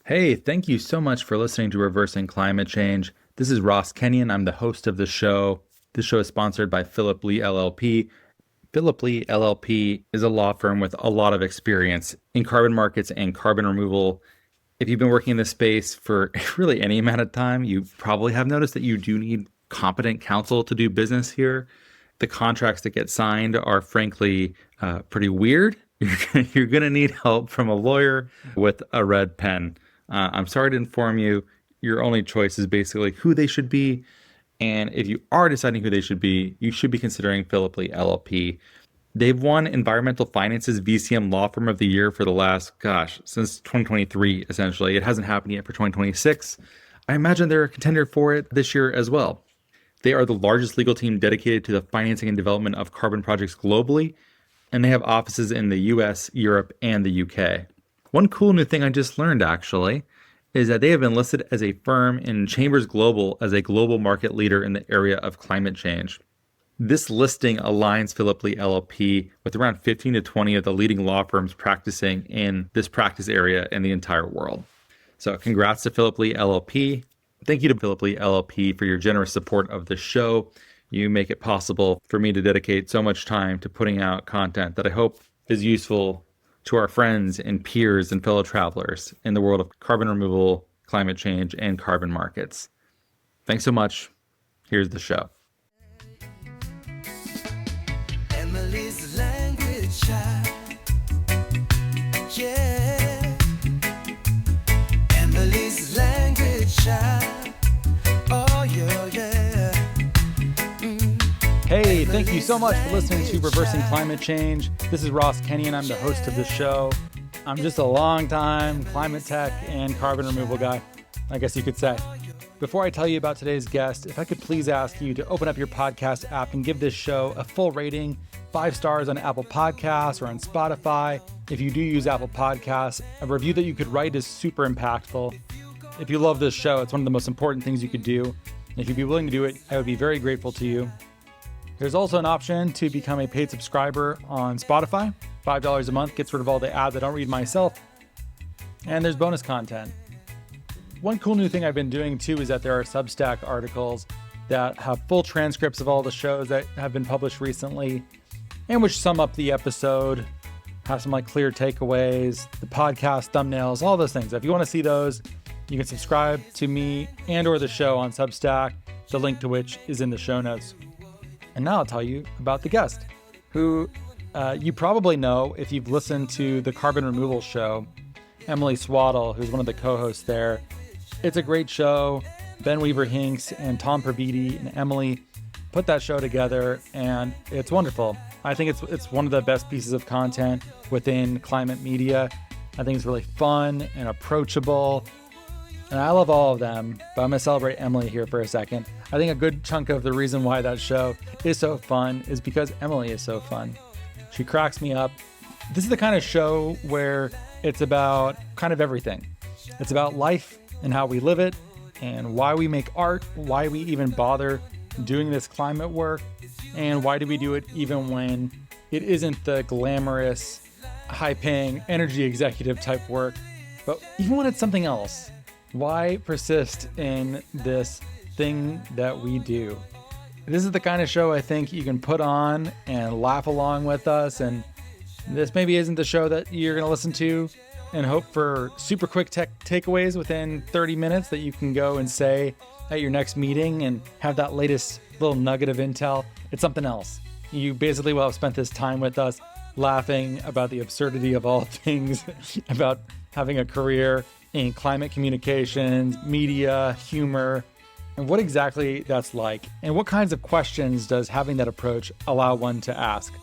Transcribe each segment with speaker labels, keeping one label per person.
Speaker 1: Hey, thank you so much for listening to Reversing Climate Change. This is Ross Kenyon. I'm the host of the show. This show is sponsored by Philip Lee LLP. Philip Lee LLP is a law firm with a lot of experience in carbon markets and carbon removal. If you've been working in this space for really any amount of time, you probably have noticed that you do need competent counsel to do business here. The contracts that get signed are frankly pretty weird. You're going to need help from a lawyer with a red pen. I'm sorry to inform you, your only choice is basically who they should be. And if you are deciding who they should be, you should be considering Philip Lee LLP. They've won Environmental Finance's VCM Law Firm of the Year for the last, since 2023, essentially. It hasn't happened yet for 2026. I imagine they're a contender for it this year as well. They are the largest legal team dedicated to the financing and development of carbon projects globally, and they have offices in the US, Europe, and the UK. One cool new thing I just learned, actually, is that they have been listed as a firm in Chambers Global as a global market leader in the area of climate change. This listing aligns Philip Lee LLP with around 15 to 20 of the leading law firms practicing in this practice area in the entire world. So congrats to Philip Lee LLP. Thank you to Philip Lee LLP for your generous support of the show. You make it possible for me to dedicate so much time to putting out content that I hope is useful to our friends and peers and fellow travelers in the world of carbon removal, climate change, and carbon markets. Thanks so much. Here's the show.
Speaker 2: Emily's language child. Yeah. Emily's language child. Oh, yeah.
Speaker 1: Hey, thank you so much for listening to Reversing Climate Change. This is Ross Kenyon. I'm the host of this show. I'm just a long-time climate tech and carbon removal guy, I guess you could say. Before I tell you about today's guest, if I could please ask you to open up your podcast app and give this show a full rating, 5 stars on Apple Podcasts or on Spotify. If you do use Apple Podcasts, a review that you could write is super impactful. If you love this show, it's one of the most important things you could do. And if you'd be willing to do it, I would be very grateful to you. There's also an option to become a paid subscriber on Spotify. $5 a month gets rid of all the ads I don't read myself. And there's bonus content. One cool new thing I've been doing too is that there are Substack articles that have full transcripts of all the shows that have been published recently and which sum up the episode, have some clear takeaways, the podcast thumbnails, all those things. If you want to see those, you can subscribe to me and or the show on Substack, the link to which is in the show notes. And now I'll tell you about the guest, who you probably know if you've listened to the Carbon Removal Show, Emily Swaddle, who's one of the co-hosts there. It's a great show. Ben Weaver-Hincks and Tom Previte and Emily put that show together, and it's wonderful. I think it's one of the best pieces of content within climate media. I think it's really fun and approachable. And I love all of them, but I'm going to celebrate Emily here for a second. I think a good chunk of the reason why that show is so fun is because Emily is so fun. She cracks me up. This is the kind of show where it's about kind of everything. It's about life and how we live it and why we make art, why we even bother doing this climate work, and why do we do it even when it isn't the glamorous, high-paying energy executive type work, but even when it's something else. Why persist in this thing that we do? This is the kind of show I think you can put on and laugh along with us. And this maybe isn't the show that you're going to listen to and hope for super quick tech takeaways within 30 minutes that you can go and say at your next meeting and have that latest little nugget of intel. It's something else. You basically will have spent this time with us laughing about the absurdity of all things, about having a career in climate communications, media, humor, and what exactly that's like, and what kinds of questions does having that approach allow one to ask.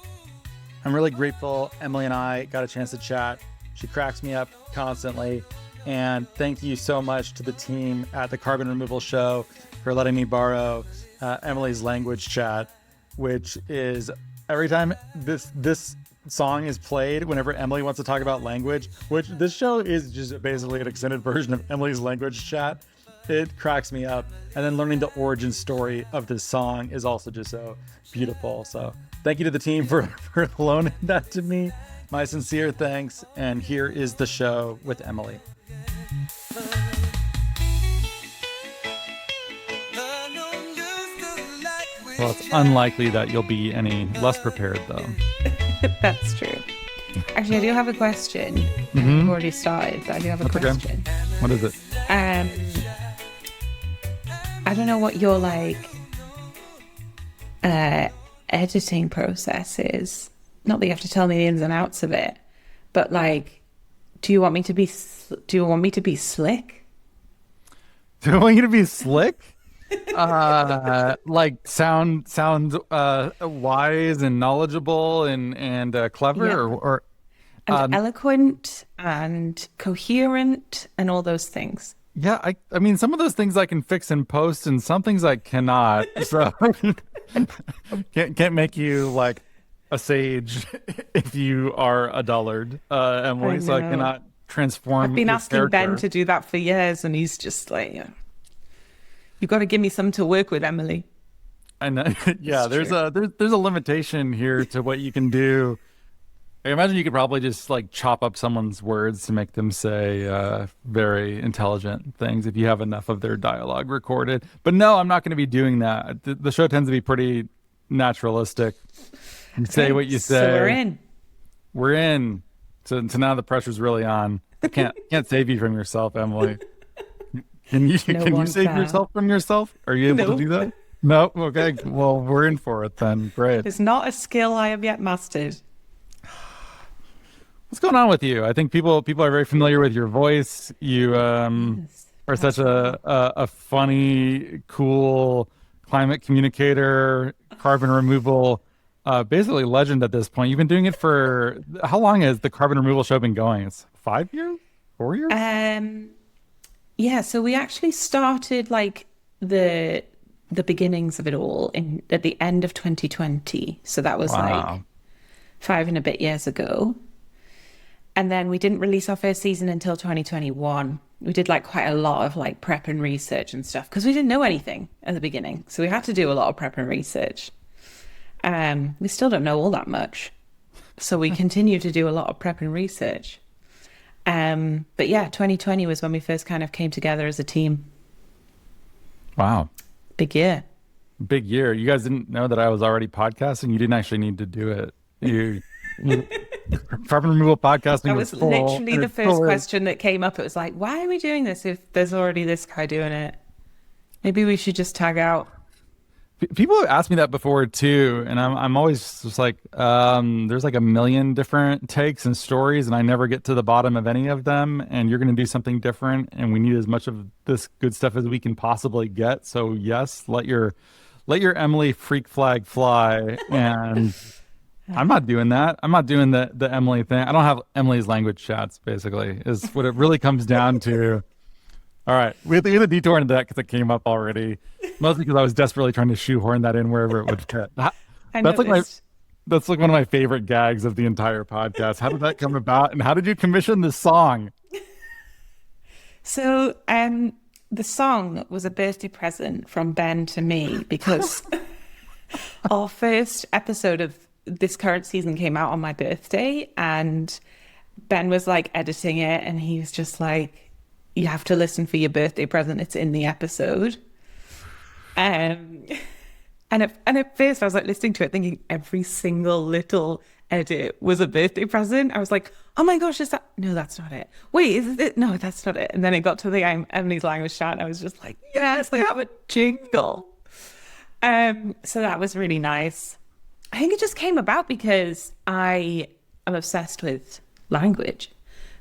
Speaker 1: I'm really grateful Emily and I got a chance to chat. She cracks me up constantly, and thank you so much to the team at the Carbon Removal Show for letting me borrow Emily's language chat, which is every time this song is played whenever Emily wants to talk about language, which this show is just basically an extended version of Emily's language chat. It cracks me up. And then learning the origin story of this song is also just so beautiful. So thank you to the team for loaning that to me. My sincere thanks. And here is the show with Emily. Well, it's unlikely that you'll be any less prepared, though.
Speaker 3: That's true. Actually, I do have a question.
Speaker 1: Mm-hmm.
Speaker 3: I've already started, but I do have a question.
Speaker 1: Okay. What is it?
Speaker 3: I don't know what your editing process is. Not that you have to tell me the ins and outs of it, but do you want me to be slick?
Speaker 1: Do I want you to be slick? Sound wise and knowledgeable and clever,
Speaker 3: Yeah.
Speaker 1: or
Speaker 3: And eloquent and coherent and all those things.
Speaker 1: yeah. I mean, some of those things I can fix in post, and some things I cannot. So can't make you like a sage if you are a dullard, Emily. So I cannot transform.
Speaker 3: I've been
Speaker 1: your
Speaker 3: asking
Speaker 1: character.
Speaker 3: Ben to do that for years, and he's just like, you've got to give me some to work with, Emily.
Speaker 1: I know. Yeah, there's a limitation here to what you can do. I imagine you could probably just chop up someone's words to make them say very intelligent things if you have enough of their dialogue recorded. But no, I'm not going to be doing that. The show tends to be pretty naturalistic. You say what you say.
Speaker 3: So we're in.
Speaker 1: We're in. So now the pressure's really on. I can't save you from yourself, Emily. Can you save yourself from yourself? Are you able to do that? No. Okay. Well, we're in for it then. Great.
Speaker 3: It's not a skill I have yet mastered.
Speaker 1: What's going on with you? I think people are very familiar with your voice. You are such a funny, cool climate communicator, carbon removal, basically legend at this point. You've been doing it for how long has the carbon removal show been going? It's 5 years, 4 years.
Speaker 3: Yeah. So we actually started the beginnings of it all at the end of 2020. So that was 5 and a bit years ago. And then we didn't release our first season until 2021. We did quite a lot of prep and research and stuff because we didn't know anything at the beginning. So we had to do a lot of prep and research. We still don't know all that much. So we continue to do a lot of prep and research. But yeah, 2020 was when we first kind of came together as a team.
Speaker 1: Wow.
Speaker 3: Big year.
Speaker 1: Big year. You guys didn't know that I was already podcasting. You didn't actually need to do it. Carbon removal podcasting.
Speaker 3: That was literally the first question that came up. It was why are we doing this if there's already this guy doing it? Maybe we should just tag out.
Speaker 1: People have asked me that before too, and I'm always just there's a million different takes and stories, and I never get to the bottom of any of them. And you're going to do something different, and we need as much of this good stuff as we can possibly get. So yes, let your Emily freak flag fly. And I'm not doing that. I'm not doing the Emily thing. I don't have Emily's language chats. Basically, is what it really comes down to. All right, we had a detour into that because it came up already, mostly because I was desperately trying to shoehorn that in wherever it would fit. That's one of my favorite gags of the entire podcast. How did that come about, and how did you commission this song?
Speaker 3: So, the song was a birthday present from Ben to me because our first episode of this current season came out on my birthday, and Ben was editing it, and he was just you have to listen for your birthday present. It's in the episode. And at first I was listening to it thinking every single little edit was a birthday present. I was oh my gosh, is that? No, that's not it. Wait, is it? No, that's not it. And then it got to the Emily's language chat, and I was just yes, I have a jingle. So that was really nice. I think it just came about because I am obsessed with language.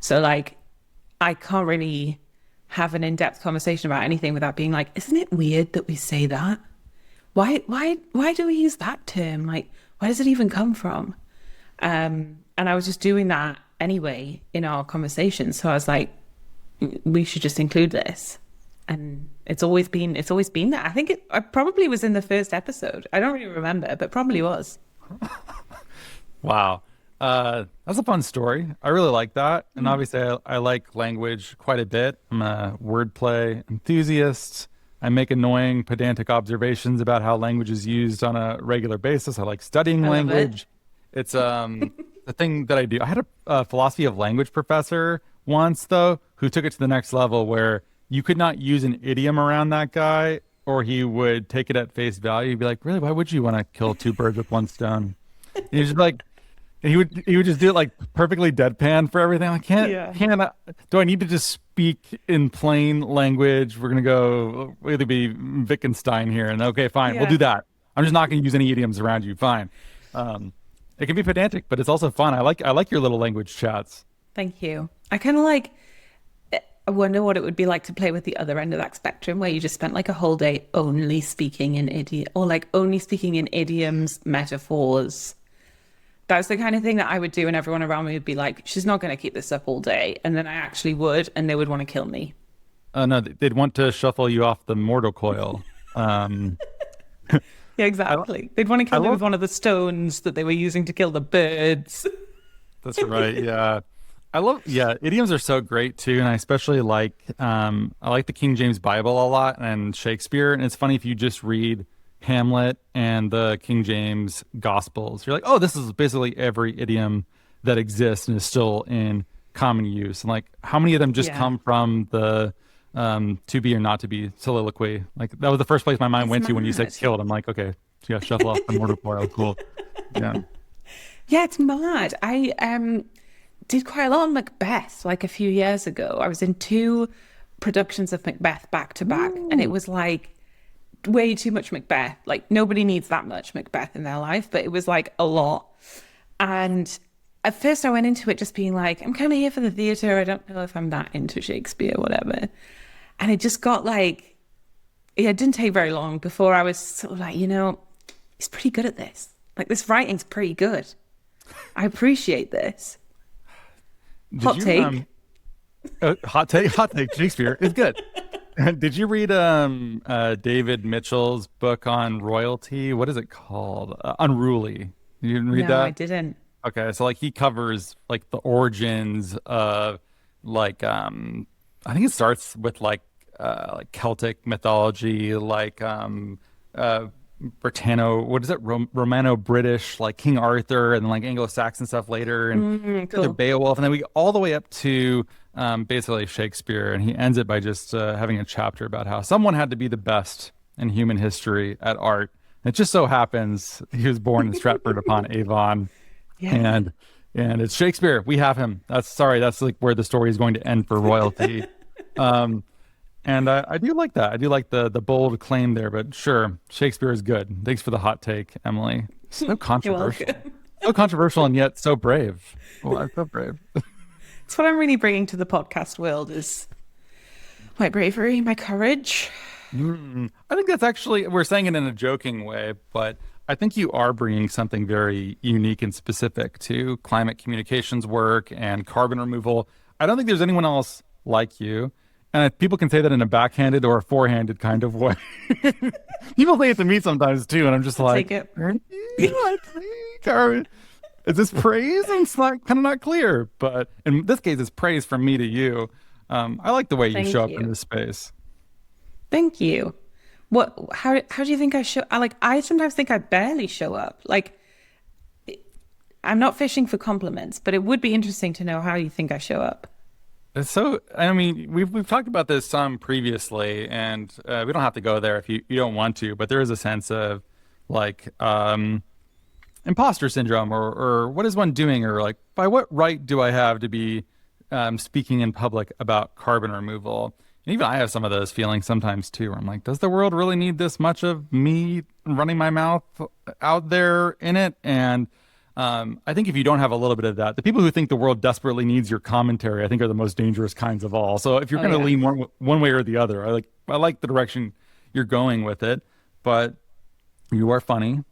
Speaker 3: So I can't really have an in-depth conversation about anything without being isn't it weird that we say that? Why do we use that term? Where does it even come from? And I was just doing that anyway in our conversation. So I was we should just include this. And it's always been that. I think I probably was in the first episode. I don't really remember, but probably was.
Speaker 1: Wow. That's a fun story. I really like that. And obviously I like language quite a bit. I'm a wordplay enthusiast. I make annoying, pedantic observations about how language is used on a regular basis. I like studying language. It's the thing that I do. I had a philosophy of language professor once though who took it to the next level where you could not use an idiom around that guy, or he would take it at face value. He'd be like, "Really? Why would you want to kill two birds with one stone?" And he's just like, and he would just do it like perfectly deadpan for everything. I do I need to just speak in plain language? We're gonna go either be Wittgenstein here, and okay, fine, we'll do that. I'm just not gonna use any idioms around you. Fine. It can be pedantic, but it's also fun. I like your little language chats.
Speaker 3: Thank you. I kind of I wonder what it would be like to play with the other end of that spectrum, where you just spent like a whole day only speaking in idiom, or like only speaking in idioms, metaphors. That's the kind of thing that I would do, and everyone around me would be like, "She's not going to keep this up all day," and then I actually would, and they would want to kill me.
Speaker 1: No, they'd want to shuffle you off the mortal coil.
Speaker 3: Yeah, exactly. They'd want to kill me with one of the stones that they were using to kill the birds.
Speaker 1: That's right. Yeah. Idioms are so great too. And I especially I like the King James Bible a lot and Shakespeare. And it's funny if you just read Hamlet and the King James Gospels, you're like, oh, this is basically every idiom that exists and is still in common use. And like, how many of them just come from the to be or not to be soliloquy? Like that was the first place my mind went to when you said killed. I'm like, okay, so you got to shuffle off the mortal coil. Cool. Yeah.
Speaker 3: Yeah, it's mad. I did quite a lot on Macbeth like a few years ago. I was in 2 productions of Macbeth back to back, and it was like way too much Macbeth. Like nobody needs that much Macbeth in their life, but it was like a lot. And at first I went into it just being like, I'm kind of here for the theatre. I don't know if I'm that into Shakespeare, whatever. And it just got like, it didn't take very long before I was sort of like, he's pretty good at this. Like this writing's pretty good. I appreciate this. Hot take.
Speaker 1: Hot take. Shakespeare is good. Did you read David Mitchell's book on royalty? What is it called? Unruly. You didn't read that?
Speaker 3: No, I didn't.
Speaker 1: Okay, so like he covers like the origins of I think it starts with like Celtic mythology, Romano-British, like King Arthur, and then like Anglo-Saxon stuff later, and
Speaker 3: cool.
Speaker 1: Beowulf, and then we get all the way up to basically Shakespeare, and he ends it by just having a chapter about how someone had to be the best in human history at art. And it just so happens he was born in Stratford upon Avon, and it's Shakespeare. We have him. That's like where the story is going to end for royalty. And I do like that. I do like the bold claim there, but sure, Shakespeare is good. Thanks for the hot take, Emily. So controversial. So controversial and yet so brave. Oh, I'm so brave.
Speaker 3: It's what I'm really bringing to the podcast world is my bravery, my courage.
Speaker 1: I think that's actually, we're saying it in a joking way, but I think you are bringing something very unique and specific to climate communications work and carbon removal. I don't think there's anyone else like you. And people can say that in a backhanded or a forehanded kind of way. People say it to me sometimes too, and I'm just like,
Speaker 3: take it.
Speaker 1: Is this praise? It's not kind of not clear, but in this case, it's praise from me to you. I like the way you show up in this space.
Speaker 3: Thank you. How do you think I show? I sometimes think I barely show up. Like, I'm not fishing for compliments, but it would be interesting to know how you think I show up.
Speaker 1: So, I mean, we've talked about this some previously, and we don't have to go there if you don't want to, but there is a sense of like imposter syndrome or what is one doing, or like, by what right do I have to be speaking in public about carbon removal? And even I have some of those feelings sometimes too, where I'm like, does the world really need this much of me running my mouth out there in it? And I think if you don't have a little bit of that, the people who think the world desperately needs your commentary, I think are the most dangerous kinds of all. So if you're going to lean one way or the other, I like the direction you're going with it, but you are funny.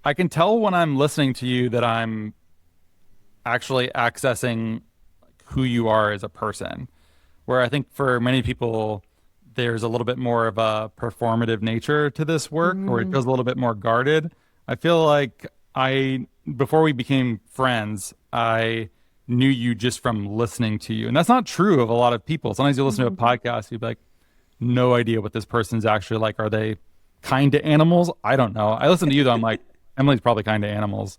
Speaker 1: I can tell when I'm listening to you that I'm actually accessing who you are as a person, where I think for many people, there's a little bit more of a performative nature to this work, or it feels a little bit more guarded. I feel like before we became friends, I knew you just from listening to you. And that's not true of a lot of people. Sometimes you listen to a podcast, you'd be like, no idea what this person's actually like. Are they kind to animals? I don't know. I listen to you though, I'm like, Emily's probably kind to animals.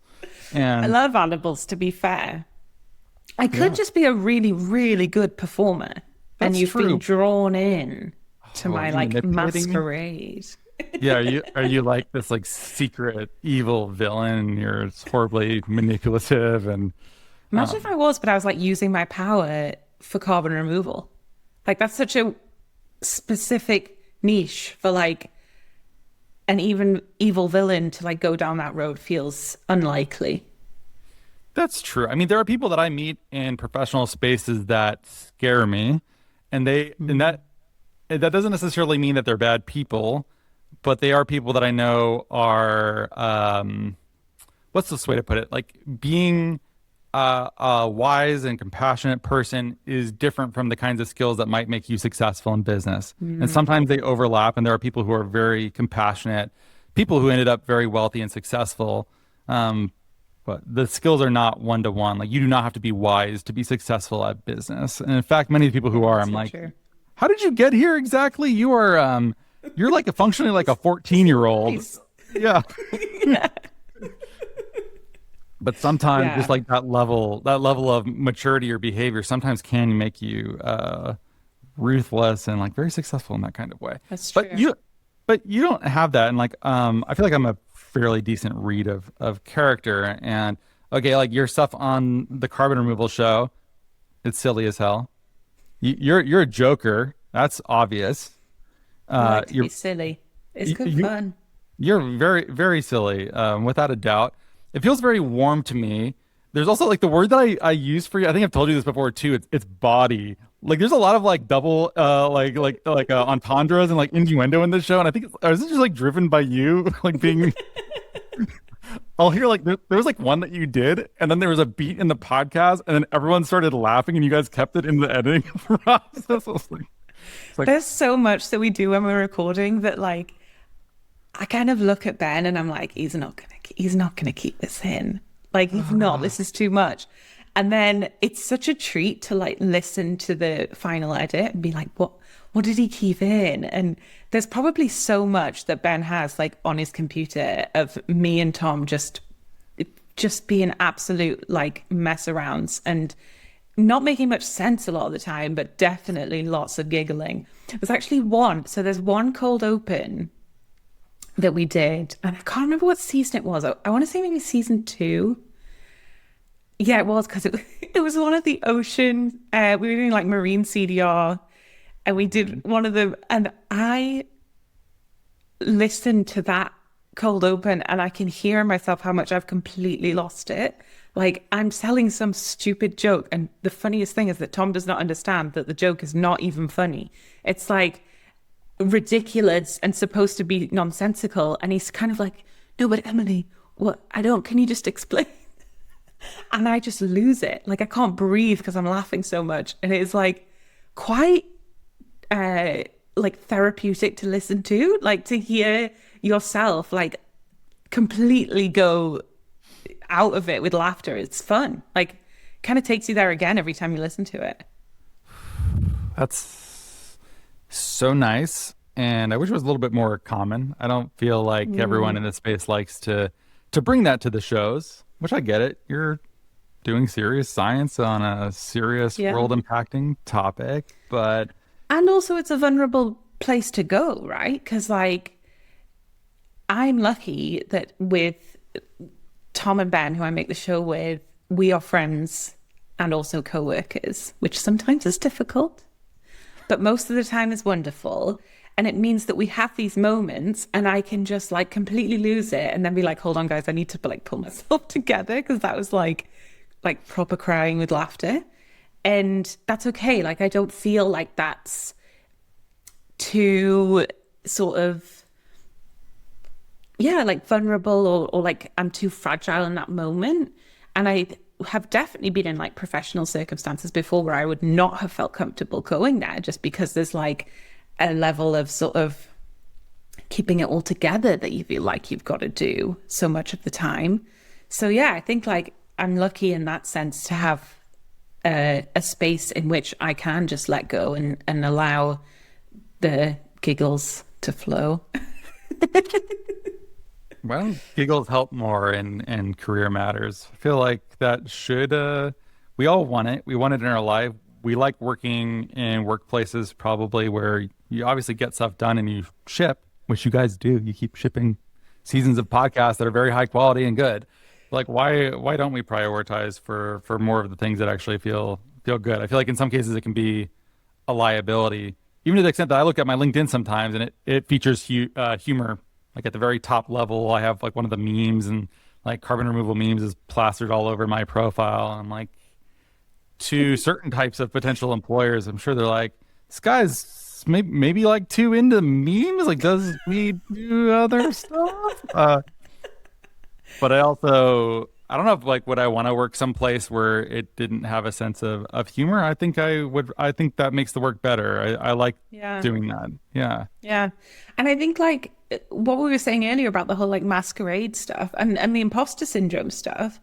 Speaker 1: And
Speaker 3: I love animals, to be fair. I could just be a really, really good performer, and
Speaker 1: That's
Speaker 3: you've
Speaker 1: true.
Speaker 3: been drawn in to
Speaker 1: Oh, are
Speaker 3: my
Speaker 1: you
Speaker 3: like
Speaker 1: manipulating me?
Speaker 3: masquerade.
Speaker 1: Yeah, are you like this like secret evil villain? You're horribly manipulative and
Speaker 3: Imagine if I was, but I was like using my power for carbon removal. Like that's such a specific niche for like an even evil villain to like go down that road feels unlikely.
Speaker 1: that's true. I mean, there are people that I meet in professional spaces that scare me, and that doesn't necessarily mean that they're bad people, but they are people that I know are what's this way to put it? Like being a wise and compassionate person is different from the kinds of skills that might make you successful in business. And sometimes they overlap, and there are people who are very compassionate, people who ended up very wealthy and successful. But the skills are not one to one. Like you do not have to be wise to be successful at business. And in fact, many of the people who are, I'm
Speaker 3: So
Speaker 1: like,
Speaker 3: true.
Speaker 1: how did you get here exactly? You're like functionally like a 14-year-old.
Speaker 3: Nice.
Speaker 1: Yeah. But sometimes
Speaker 3: Yeah,
Speaker 1: just like that level of maturity or behavior sometimes can make you ruthless and like very successful in that kind of way.
Speaker 3: that's
Speaker 1: But
Speaker 3: true.
Speaker 1: you don't have that. And like I feel like I'm a fairly decent read of character. And okay, like your stuff on the carbon removal show, it's silly as hell. You're a joker. That's obvious.
Speaker 3: I like to
Speaker 1: You're
Speaker 3: be silly. It's good
Speaker 1: you
Speaker 3: fun.
Speaker 1: you're very, very silly, without a doubt. It feels very warm to me. There's also like the word that I use for you. I think I've told you this before too. It's body. Like there's a lot of like double entendres and like innuendo in this show, and I think is it just like driven by you like being. I'll hear like there was like one that you did, and then there was a beat in the podcast, and then everyone started laughing, and you guys kept it in the editing process. I was like, it's like
Speaker 3: There's so much that we do when we're recording that like I kind of look at Ben and I'm like, he's not gonna keep this in. Like he's not. This is too much. And then it's such a treat to like listen to the final edit and be like, what did he keep in? And there's probably so much that Ben has like on his computer of me and Tom just being absolute like mess arounds and not making much sense a lot of the time, but definitely lots of giggling. There's actually there's one cold open that we did, and I can't remember what season it was. I want to say maybe season 2. Yeah, it was because it was one of the ocean. We were doing like marine CDR, and we did one of them. And I listened to that cold open, and I can hear myself how much I've completely lost it. Like I'm selling some stupid joke, and the funniest thing is that Tom does not understand that the joke is not even funny. It's like ridiculous and supposed to be nonsensical, and he's kind of like, no, but Emily, what? Can you just explain? And I just lose it. Like I can't breathe because I'm laughing so much. And it's like quite like therapeutic to listen to, like to hear yourself like completely go out of it with laughter. It's fun. Like kind of takes you there again every time you listen to it.
Speaker 1: that's so nice. And I wish it was a little bit more common. I don't feel like everyone in this space likes to bring that to the shows, which I get it. You're doing serious science on a serious
Speaker 3: Yeah.
Speaker 1: world impacting topic, but
Speaker 3: And also it's a vulnerable place to go, right? Because like I'm lucky that with Tom and Ben, who I make the show with, we are friends and also co-workers, which sometimes is difficult, but most of the time is wonderful. And it means that we have these moments and I can just like completely lose it and then be like, hold on, guys, I need to like pull myself together because that was like proper crying with laughter. And that's okay. Like, I don't feel like that's too sort of, yeah, like vulnerable or like I'm too fragile in that moment. And I have definitely been in like professional circumstances before where I would not have felt comfortable going there just because there's like a level of sort of keeping it all together that you feel like you've got to do so much of the time. So yeah, I think like I'm lucky in that sense to have a space in which I can just let go and allow the giggles to flow.
Speaker 1: well, giggles help more in career matters. I feel like that should we all want it. We want it in our life. We like working in workplaces probably where you obviously get stuff done and you ship, which you guys do. You keep shipping seasons of podcasts that are very high quality and good. Like why don't we prioritize for more of the things that actually feel good? I feel like in some cases it can be a liability, even to the extent that I look at my LinkedIn sometimes and it features humor. Like at the very top level, I have like one of the memes and like carbon removal memes is plastered all over my profile. And I'm like, to certain types of potential employers, I'm sure they're like, this guy's maybe like too into memes. Like, does we do other stuff? But I don't know if like would I want to work someplace where it didn't have a sense of humor. I think I would. I think that makes the work better. I like doing that. Yeah.
Speaker 3: Yeah. And I think like what we were saying earlier about the whole like masquerade stuff and the imposter syndrome stuff,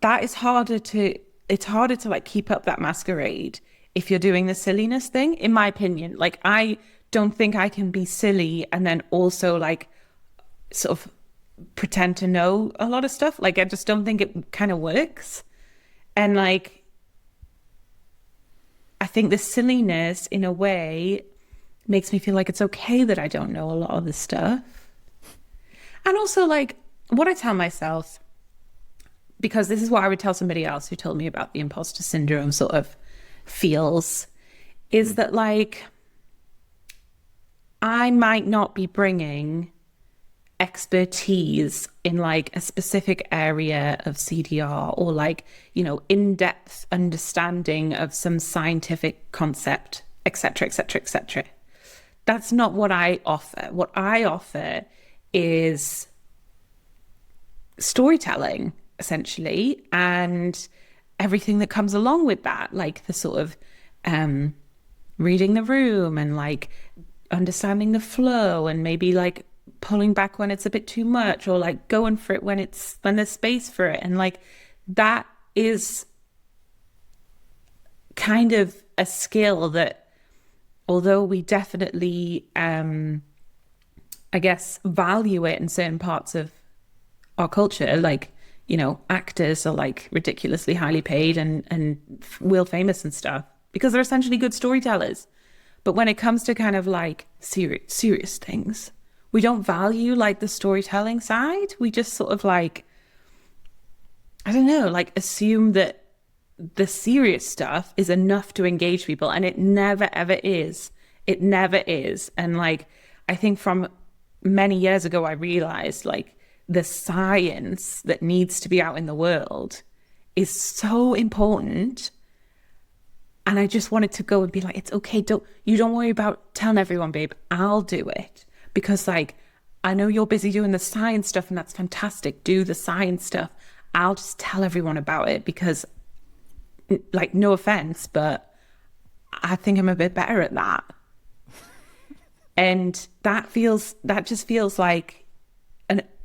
Speaker 3: it's harder to like keep up that masquerade if you're doing the silliness thing, in my opinion. Like I don't think I can be silly and then also like sort of pretend to know a lot of stuff. Like I just don't think it kind of works. And like I think the silliness in a way makes me feel like it's okay that I don't know a lot of this stuff. And also like what I tell myself, because this is what I would tell somebody else who told me about the imposter syndrome sort of feels, is that like I might not be bringing expertise in like a specific area of CDR or like, you know, in-depth understanding of some scientific concept, etc., etc., etc. That's not what I offer. What I offer is storytelling, essentially, and everything that comes along with that, like the sort of reading the room and like understanding the flow and maybe like pulling back when it's a bit too much or like going for it when there's space for it. And like that is kind of a skill that, although we definitely I guess value it in certain parts of our culture, like, you know, actors are like ridiculously highly paid and world famous and stuff because they're essentially good storytellers. But when it comes to kind of like serious things, we don't value like the storytelling side. We just sort of like, I don't know, like assume that the serious stuff is enough to engage people, and it never ever is. It never is. And like, I think from many years ago, I realized like the science that needs to be out in the world is so important. And I just wanted to go and be like, it's okay. Don't worry about telling everyone, babe. I'll do it. Because like, I know you're busy doing the science stuff and that's fantastic. Do the science stuff. I'll just tell everyone about it because, like, no offense, but I think I'm a bit better at that. And that just feels like,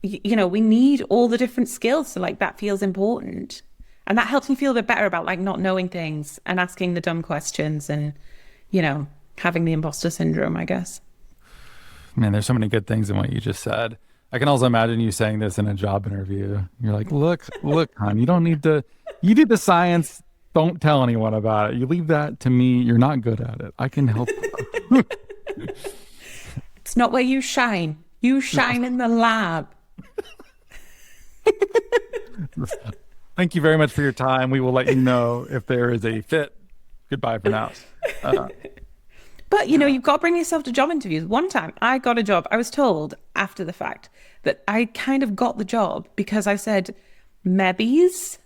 Speaker 3: you know, we need all the different skills. So like that feels important. And that helps me feel a bit better about like not knowing things and asking the dumb questions and, you know, having the imposter syndrome, I guess.
Speaker 1: Man, there's so many good things in what you just said. I can also imagine you saying this in a job interview. You're like, look, hon, you don't need to, you do the science. Don't tell anyone about it. You leave that to me. You're not good at it. I can help you.
Speaker 3: It's not where you shine. You shine in the lab.
Speaker 1: Thank you very much for your time. We will let you know if there is a fit. Goodbye for now.
Speaker 3: But, you know, you've got to bring yourself to job interviews. One time I got a job. I was told after the fact that I kind of got the job because I said mebbies,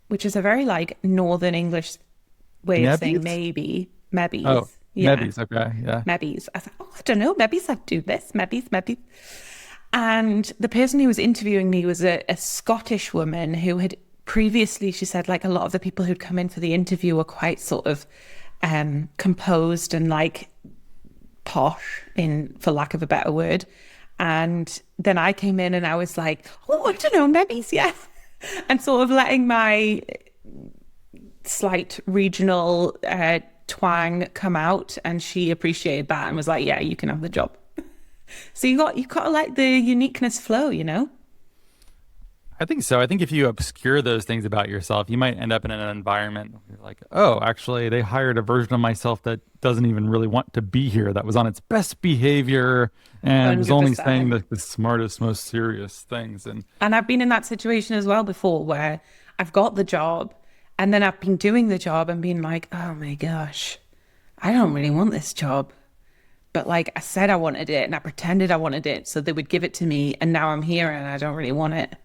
Speaker 3: which is a very like Northern English way of saying maybe. Mebbies.
Speaker 1: Oh,
Speaker 3: yeah.
Speaker 1: mebbies. Okay. Yeah.
Speaker 3: Mebbies. I thought, I don't know. Mebbies, I do this. Mebbies. And the person who was interviewing me was a Scottish woman who had previously, she said, like a lot of the people who'd come in for the interview were quite sort of composed and like posh, for lack of a better word. And then I came in and I was like, oh, I don't know, maybe, yeah. And sort of letting my slight regional twang come out, and she appreciated that and was like, yeah, you can have the job. So you've got to let the uniqueness flow, you know?
Speaker 1: I think so. I think if you obscure those things about yourself, you might end up in an environment where you're like, oh, actually, they hired a version of myself that doesn't even really want to be here, that was on its best behavior and was only saying
Speaker 3: 100%.
Speaker 1: the smartest, most serious things. And
Speaker 3: And I've been in that situation as well before where I've got the job and then I've been doing the job and been like, oh my gosh, I don't really want this job. But like I said I wanted it and I pretended I wanted it so they would give it to me and now I'm here and I don't really want it.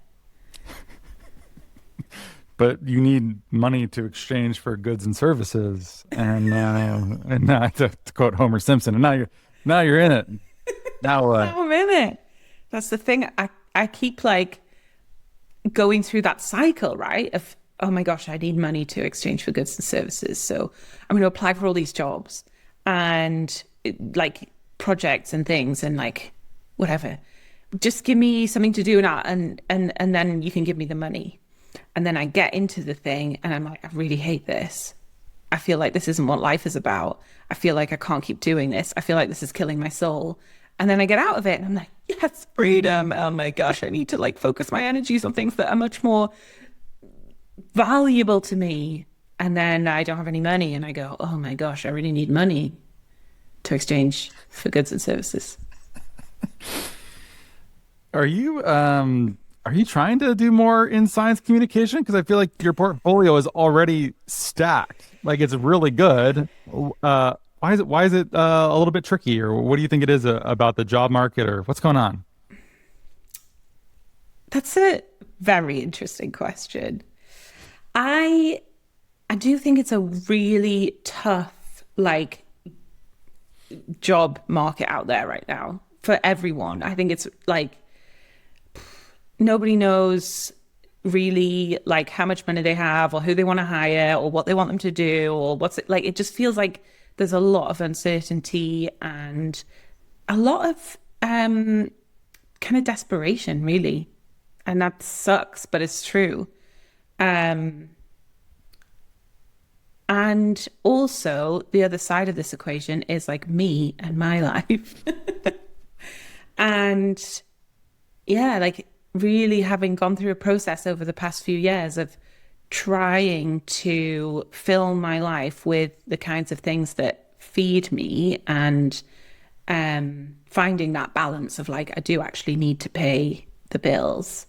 Speaker 1: but you need money to exchange for goods and services. And now to quote Homer Simpson, and now you're in it. Now
Speaker 3: Oh, a minute. That's the thing. I keep like going through that cycle, right? Of, oh my gosh, I need money to exchange for goods and services. So I'm going to apply for all these jobs and like projects and things and like whatever. Just give me something to do and then you can give me the money. And then I get into the thing and I'm like, I really hate this. I feel like this isn't what life is about. I feel like I can't keep doing this. I feel like this is killing my soul. And then I get out of it and I'm like, yes, freedom. Oh my gosh, I need to like focus my energies on things that are much more valuable to me. And then I don't have any money and I go, oh my gosh, I really need money to exchange for goods and services.
Speaker 1: Are you trying to do more in science communication? Because I feel like your portfolio is already stacked. Like it's really good. Why is it a little bit tricky, or what do you think it is about the job market, or what's going on?
Speaker 3: That's a very interesting question. I I do think it's a really tough like job market out there right now for everyone. I think it's like nobody knows really like how much money they have or who they want to hire or what they want them to do or what's it like. It just feels like there's a lot of uncertainty and a lot of kind of desperation, really. And that sucks, but it's true. Um, and also, the other side of this equation is like me and my life. And yeah, like really having gone through a process over the past few years of trying to fill my life with the kinds of things that feed me and finding that balance of like, I do actually need to pay the bills,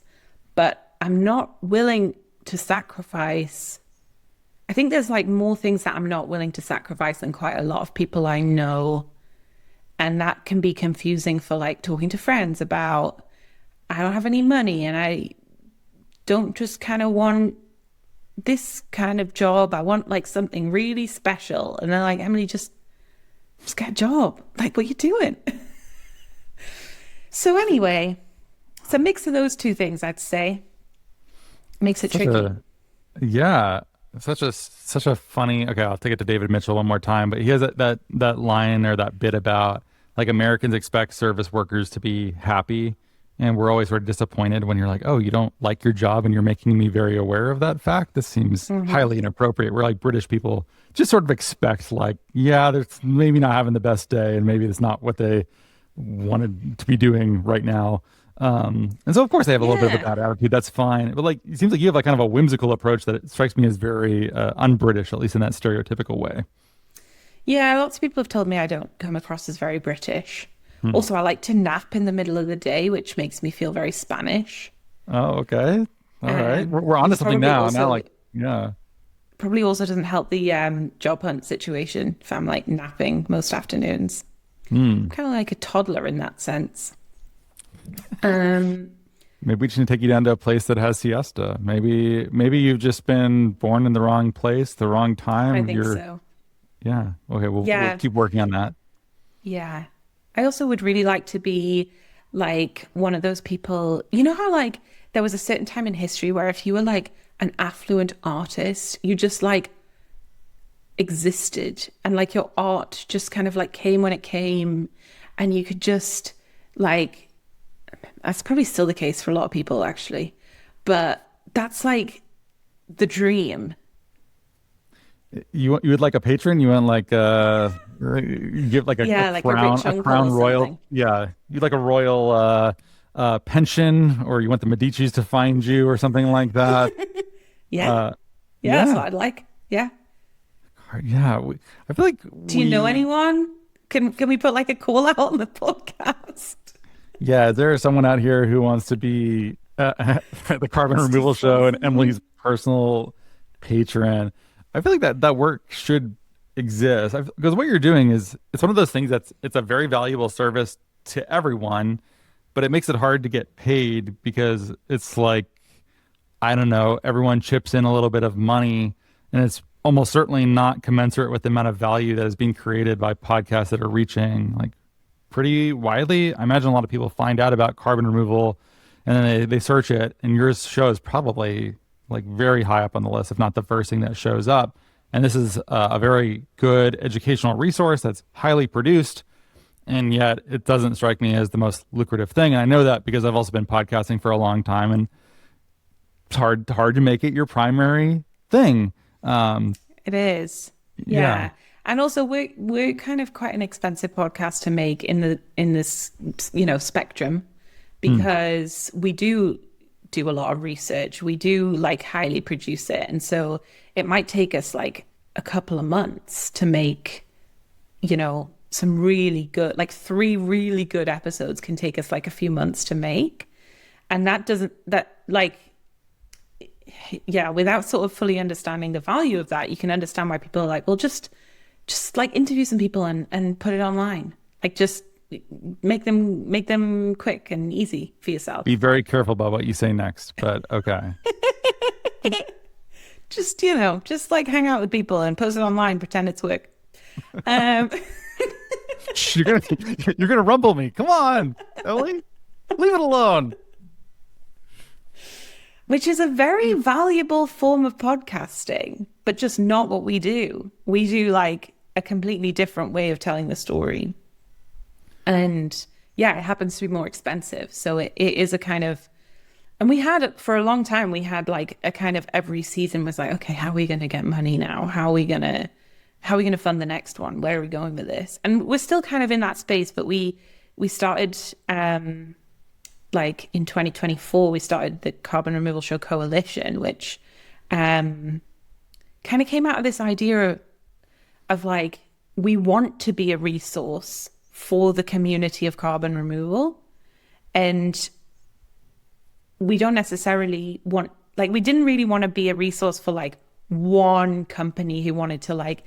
Speaker 3: but I'm not willing to sacrifice. I think there's like more things that I'm not willing to sacrifice than quite a lot of people I know. And that can be confusing for like talking to friends about, I don't have any money and I don't just kind of want this kind of job. I want like something really special. And they're like, Emily, just get a job. Like, what are you doing? So anyway, it's a mix of those two things, I'd say. Makes it
Speaker 1: Such
Speaker 3: tricky.
Speaker 1: yeah, such a funny. Okay, I'll take it to David Mitchell one more time, but he has that line or that bit about like Americans expect service workers to be happy, and we're always sort of disappointed when you're like, oh, you don't like your job, and you're making me very aware of that fact. This seems highly inappropriate. We're like British people just sort of expect like, yeah, they're maybe not having the best day, and maybe it's not what they wanted to be doing right now. And so of course they have a little bit of a
Speaker 3: Yeah.
Speaker 1: bad attitude. That's fine. But like, it seems like you have like kind of a whimsical approach that it strikes me as very un-British, at least in that stereotypical way.
Speaker 3: Yeah, lots of people have told me I don't come across as very British.
Speaker 1: Hmm.
Speaker 3: Also, I like to nap in the middle of the day, which makes me feel very Spanish.
Speaker 1: Oh, okay. All right. We're onto
Speaker 3: Which
Speaker 1: something
Speaker 3: probably
Speaker 1: now. Now,
Speaker 3: also
Speaker 1: like, yeah.
Speaker 3: probably also doesn't help the job hunt situation if I'm like napping most afternoons.
Speaker 1: Hmm.
Speaker 3: I'm kind of like a toddler in that sense. Um,
Speaker 1: Maybe we just need to take you down to a place that has siesta. Maybe you've just been born in the wrong place, the wrong
Speaker 3: I
Speaker 1: time.
Speaker 3: think so.
Speaker 1: Yeah. Okay. We'll
Speaker 3: Yeah,
Speaker 1: keep working on that.
Speaker 3: yeah. I also would really like to be like one of those people. You know how like there was a certain time in history where if you were like an affluent artist, you just like existed and like your art just kind of like came when it came and you could just like that's probably still the case for a lot of people actually, but that's like the dream.
Speaker 1: You would like a patron? You want like you give like
Speaker 3: Yeah,
Speaker 1: a
Speaker 3: like a
Speaker 1: crown,
Speaker 3: rich
Speaker 1: a
Speaker 3: uncle
Speaker 1: crown
Speaker 3: or
Speaker 1: royal.
Speaker 3: something.
Speaker 1: Yeah, you'd like a royal pension, or you want the Medicis to find you or something like that.
Speaker 3: Yeah.
Speaker 1: Yeah.
Speaker 3: That's what I'd like. Yeah.
Speaker 1: Yeah. I feel like
Speaker 3: Do you know anyone? Can we put like a call out on the podcast?
Speaker 1: Yeah, is there someone out here who wants to be the Carbon Removal Show and Emily's personal patron? I feel like that work should exist, because what you're doing is, it's one of those things it's a very valuable service to everyone, but it makes it hard to get paid because it's like, I don't know, everyone chips in a little bit of money, and it's almost certainly not commensurate with the amount of value that is being created by podcasts that are reaching like pretty widely. I imagine a lot of people find out about carbon removal and then they search it, and your show is probably like very high up on the list, if not the first thing that shows up. And this is a very good educational resource that's highly produced, and yet it doesn't strike me as the most lucrative thing. And I know that because I've also been podcasting for a long time, and it's hard to make it your primary thing.
Speaker 3: It is. Yeah. And also we're kind of quite an expensive podcast to make in this, spectrum, because we do a lot of research. We do like highly produce it. And so it might take us like a couple of months to make, some really good, like 3 really good episodes can take us like a few months to make. And without sort of fully understanding the value of that, you can understand why people are like, well, just like interview some people and put it online. Like just make them quick and easy for yourself.
Speaker 1: Be very careful about what you say next, but okay.
Speaker 3: Just like hang out with people and post it online, pretend it's work.
Speaker 1: You're gonna rumble me. Come on, Ellie, leave it alone.
Speaker 3: Which is a very valuable form of podcasting, but just not what we do. We do like a completely different way of telling the story. And yeah, it happens to be more expensive. So it is a kind of, and we had, for a long time, we had like a kind of, every season was like, okay, how are we going to get money now? How are we going to fund the next one? Where are we going with this? And we're still kind of in that space, but we started, like in 2024, we started the Carbon Removal Show Coalition, which kind of came out of this idea of like, we want to be a resource for the community of carbon removal. And we don't necessarily want, like, we didn't really want to be a resource for like one company who wanted to like,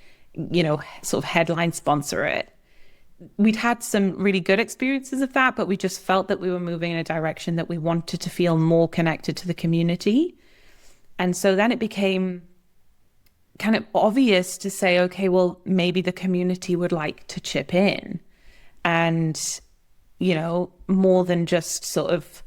Speaker 3: sort of headline sponsor it. We'd had some really good experiences of that, but we just felt that we were moving in a direction that we wanted to feel more connected to the community. And so then it became kind of obvious to say, okay, well, maybe the community would like to chip in, and, more than just sort of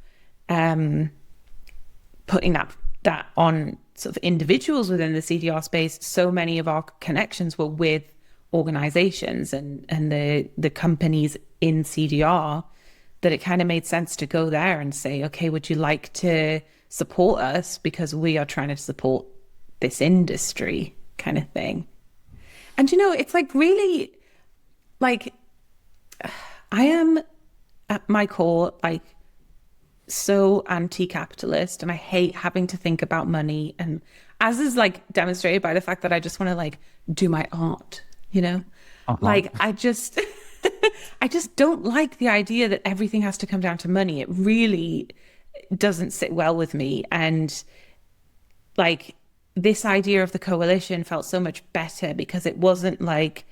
Speaker 3: putting that on sort of individuals within the CDR space. So many of our connections were with organizations and the companies in CDR, that it kind of made sense to go there and say, okay, would you like to support us because we are trying to support this industry, kind of thing. And it's like really, like, I am at my core like so anti-capitalist, and I hate having to think about money, and as is like demonstrated by the fact that I just want to like do my art. Like I just don't like the idea that everything has to come down to money. It really doesn't sit well with me. And like this idea of the coalition felt so much better because it wasn't like,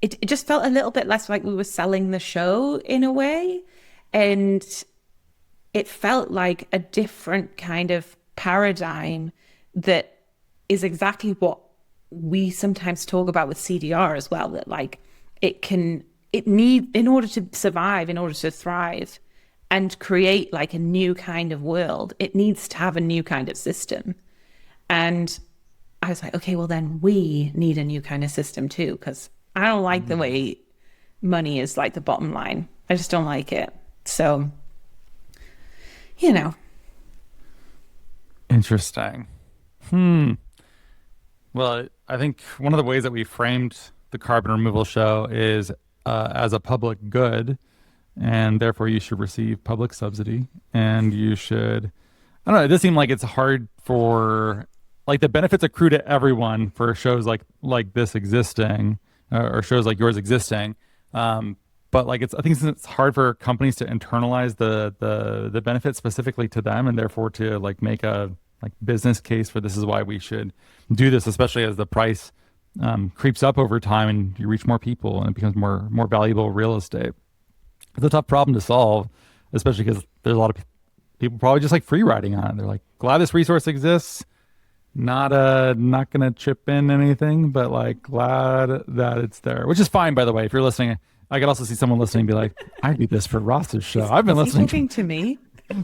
Speaker 3: it just felt a little bit less like we were selling the show in a way. And it felt like a different kind of paradigm that is exactly what we sometimes talk about with CDR as well, that like in order to survive, in order to thrive and create like a new kind of world, it needs to have a new kind of system. And I was like, okay, well then we need a new kind of system too, because I don't like the way money is like the bottom line. I just don't like it. So,
Speaker 1: Interesting. Well, I think one of the ways that we framed the Carbon Removal Show is as a public good. and therefore you should receive public subsidy, and you should, I don't know, it does seem like it's hard for, like, the benefits accrue to everyone for shows like this existing, or shows like yours existing. But like I think it's hard for companies to internalize the benefits specifically to them, and therefore to like make a like business case for this is why we should do this, especially as the price creeps up over time and you reach more people and it becomes more valuable real estate. It's a tough problem to solve, especially because there's a lot of people probably just like free riding on it. They're like, glad this resource exists. Not gonna chip in anything, but like glad that it's there, which is fine, by the way. If you're listening, I could also see someone listening and be like, I do this for Ross's show. I've been listening
Speaker 3: talking to me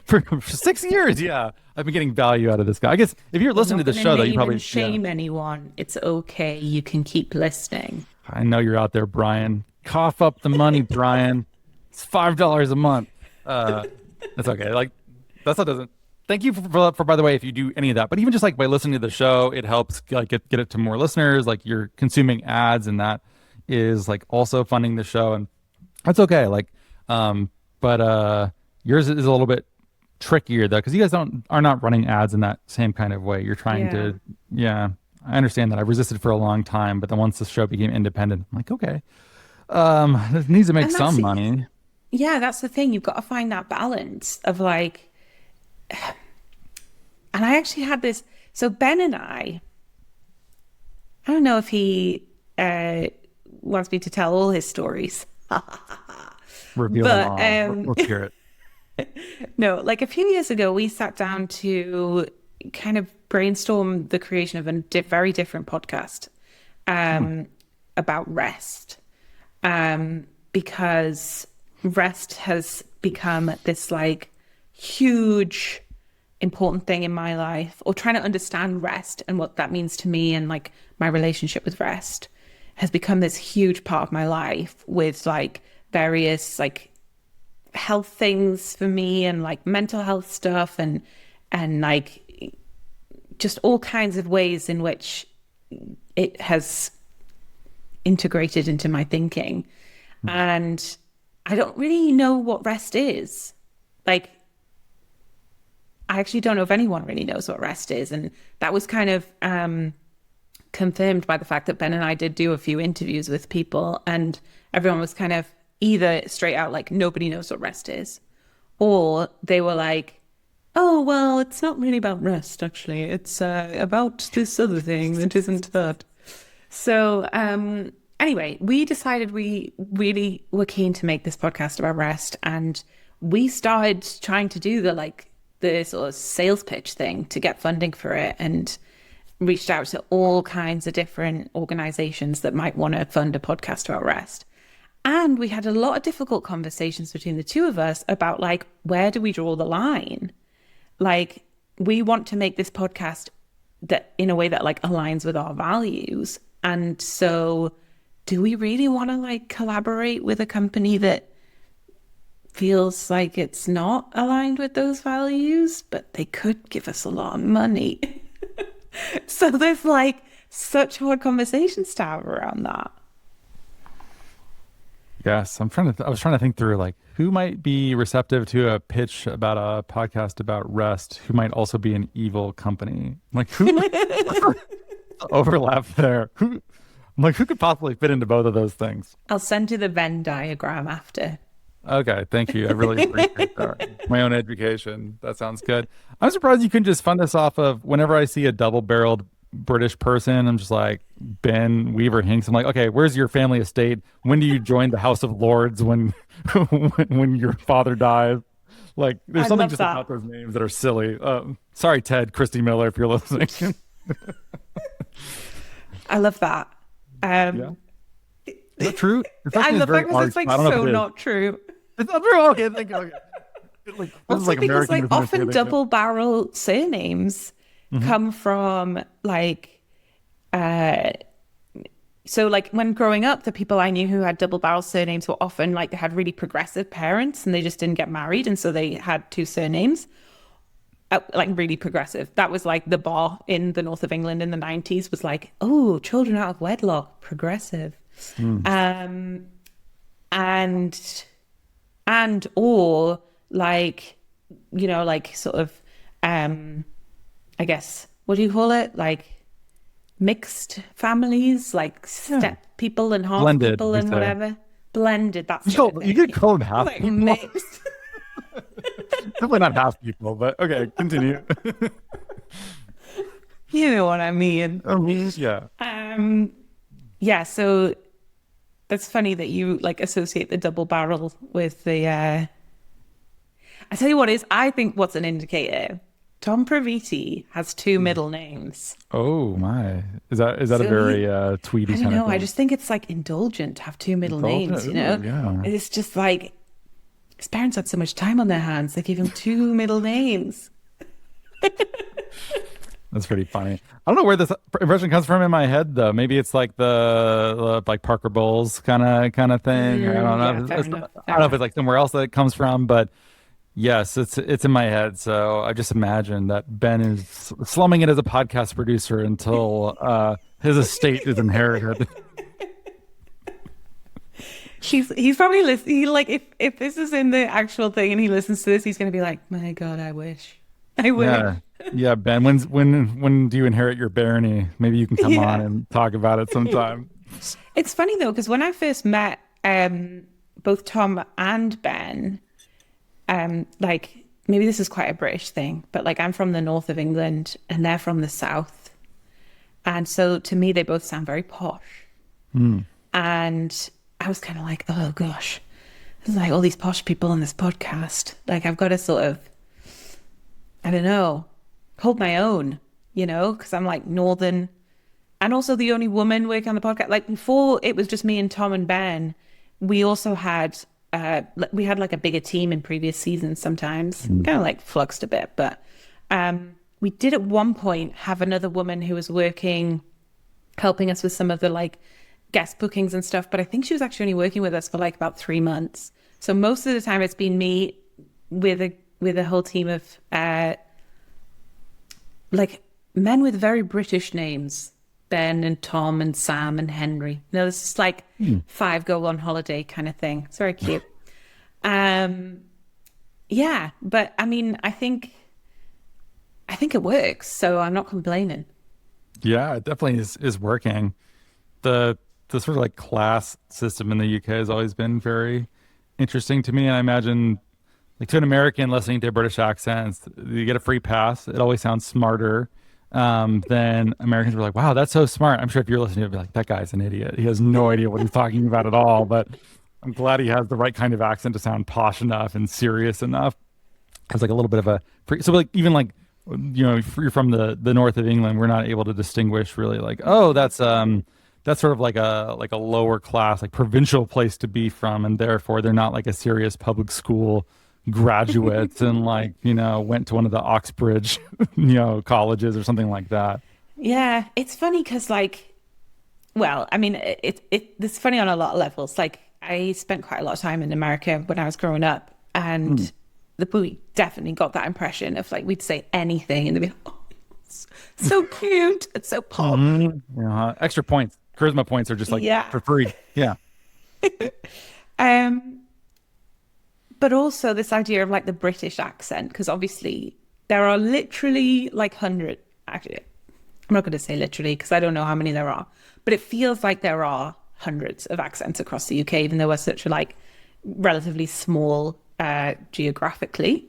Speaker 1: for 6 years. Yeah, I've been getting value out of this guy. I guess if you're listening to the show, though, you probably
Speaker 3: shame anyone. It's okay. You can keep listening.
Speaker 1: I know you're out there, Brian. Cough up the money, Brian. It's $5 a month. That's okay. Like that's not doesn't. Thank you for by the way, if you do any of that. But even just like by listening to the show, it helps like get it to more listeners. Like you're consuming ads, and that is like also funding the show, and that's okay. Like, but yours is a little bit trickier though, because you guys are not running ads in that same kind of way. You're trying to, I understand that. I resisted for a long time, but then once the show became independent, I'm like, okay, it needs to make some money.
Speaker 3: Yeah, that's the thing. You've got to find that balance of like. And I actually had this. So Ben and I don't know if he wants me to tell all his stories.
Speaker 1: Reveal them all. Let's hear it.
Speaker 3: No, like a few years ago, we sat down to kind of brainstorm the creation of a very different podcast about rest. Because rest has become this like huge important thing in my life, or trying to understand rest and what that means to me and like my relationship with rest has become this huge part of my life, with like various like health things for me and like mental health stuff and like just all kinds of ways in which it has integrated into my thinking. And I don't really know what rest is. Like, I actually don't know if anyone really knows what rest is. And that was kind of confirmed by the fact that Ben and I did do a few interviews with people, and everyone was kind of either straight out like, nobody knows what rest is, or they were like, oh, well, it's not really about rest, actually. It's about this other thing that isn't that. So anyway, we decided we really were keen to make this podcast about rest, and we started trying to do the sort of sales pitch thing to get funding for it, and reached out to all kinds of different organizations that might want to fund a podcast about rest. And we had a lot of difficult conversations between the two of us about like, where do we draw the line? Like, we want to make this podcast that in a way that like aligns with our values. And so do we really want to like collaborate with a company that feels like it's not aligned with those values, but they could give us a lot of money? So there's like such hard conversations to have around that.
Speaker 1: Yes, I was trying to think through like who might be receptive to a pitch about a podcast about rest, who might also be an evil company. Like who might overlap there? Who could possibly fit into both of those things?
Speaker 3: I'll send you the Venn diagram after.
Speaker 1: Okay, thank you. I really appreciate that. My own education. That sounds good. I'm surprised you couldn't just fund this off of whenever I see a double-barreled British person, I'm just like, Ben Weaver-Hincks. I'm like, okay, where's your family estate? When do you join the House of Lords when when your father dies? Like, there's something just about those names that are silly. Sorry, Ted, Christy Miller, if you're listening.
Speaker 3: I love that.
Speaker 1: Yeah. Is that true?
Speaker 3: I love that because it's like so not true.
Speaker 1: It's not true. Okay, thank you. Okay. Like,
Speaker 3: also like because like often double barrel surnames come from like so like when growing up, the people I knew who had double barrel surnames were often like they had really progressive parents and they just didn't get married, and so they had two surnames. Like really progressive. That was like the bar in the north of England in the 90s was like, oh, children out of wedlock, progressive. And and or like, like sort of, I guess, what do you call it? Like mixed families, like step people and half
Speaker 1: Blended,
Speaker 3: people
Speaker 1: we
Speaker 3: and
Speaker 1: say.
Speaker 3: whatever. Blended, that's
Speaker 1: You could call them half
Speaker 3: like
Speaker 1: people.
Speaker 3: mixed.
Speaker 1: Definitely not half people, but okay, continue.
Speaker 3: You know what I mean.
Speaker 1: Yeah.
Speaker 3: Yeah, so that's funny that you like associate the double barrel with the I tell you what is, I think what's an indicator. Tom Previte has two middle names.
Speaker 1: Oh my. Is that a
Speaker 3: So
Speaker 1: very
Speaker 3: he-
Speaker 1: Tweety
Speaker 3: I don't
Speaker 1: kind
Speaker 3: know.
Speaker 1: of
Speaker 3: I
Speaker 1: thing?
Speaker 3: just think it's like indulgent to have two middle names, you know?
Speaker 1: Ooh, yeah.
Speaker 3: It's just like his parents had so much time on their hands, they gave him two middle names.
Speaker 1: That's pretty funny. I don't know where this impression comes from in my head though. Maybe it's like the like Parker Bowles kind of thing. Or I don't know.
Speaker 3: Yeah, fair
Speaker 1: It's-
Speaker 3: enough,
Speaker 1: I
Speaker 3: fair
Speaker 1: don't know if it's like somewhere else that it comes from, but yes, it's in my head. So I just imagine that Ben is slumming it as a podcast producer until his estate is inherited.
Speaker 3: He's probably listening. He, like if this is in the actual thing and he listens to this, he's gonna be like, "My God, I wish, I wish."
Speaker 1: Yeah, yeah, Ben. When do you inherit your barony? Maybe you can come
Speaker 3: Yeah.
Speaker 1: on and talk about it sometime.
Speaker 3: It's funny though, because when I first met both Tom and Ben, like maybe this is quite a British thing, but like I'm from the north of England and they're from the south, and so to me they both sound very posh. And I was kind of like, oh gosh, there's like all these posh people on this podcast. Like I've got to sort of, I don't know, hold my own, because I'm like northern and also the only woman working on the podcast. Like before it was just me and Tom and Ben, we also had, we had like a bigger team in previous seasons sometimes, kind of like fluxed a bit, but we did at one point have another woman who was helping us with some of the like guest bookings and stuff, but I think she was actually only working with us for like about 3 months. So most of the time it's been me with a whole team of like men with very British names, Ben and Tom and Sam and Henry. This is like 5 go on holiday kind of thing. It's very cute. Yeah, but I mean, I think it works, so I'm not complaining.
Speaker 1: Yeah, it definitely is working. The sort of like class system in the UK has always been very interesting to me. And I imagine like to an American listening to British accents, you get a free pass. It always sounds smarter than Americans were like, wow, that's so smart. I'm sure if you're listening, you'll be like, that guy's an idiot. He has no idea what he's talking about at all. But I'm glad he has the right kind of accent to sound posh enough and serious enough. Has like a little bit of a, so like even like, if you're from the north of England, we're not able to distinguish really like, oh, that's sort of like a lower class, like provincial place to be from, and therefore they're not like a serious public school graduate and like went to one of the Oxbridge colleges or something like that.
Speaker 3: Yeah, it's funny because like, well, I mean, it's funny on a lot of levels. Like I spent quite a lot of time in America when I was growing up, and we definitely got that impression of like we'd say anything and they'd be like, oh, it's so cute, it's so pop.
Speaker 1: Extra points, charisma points are just like for free. Yeah.
Speaker 3: But also this idea of like the British accent, because obviously there are literally like hundred. Actually, I'm not going to say literally because I don't know how many there are, but it feels like there are hundreds of accents across the UK, even though we're such a like relatively small geographically.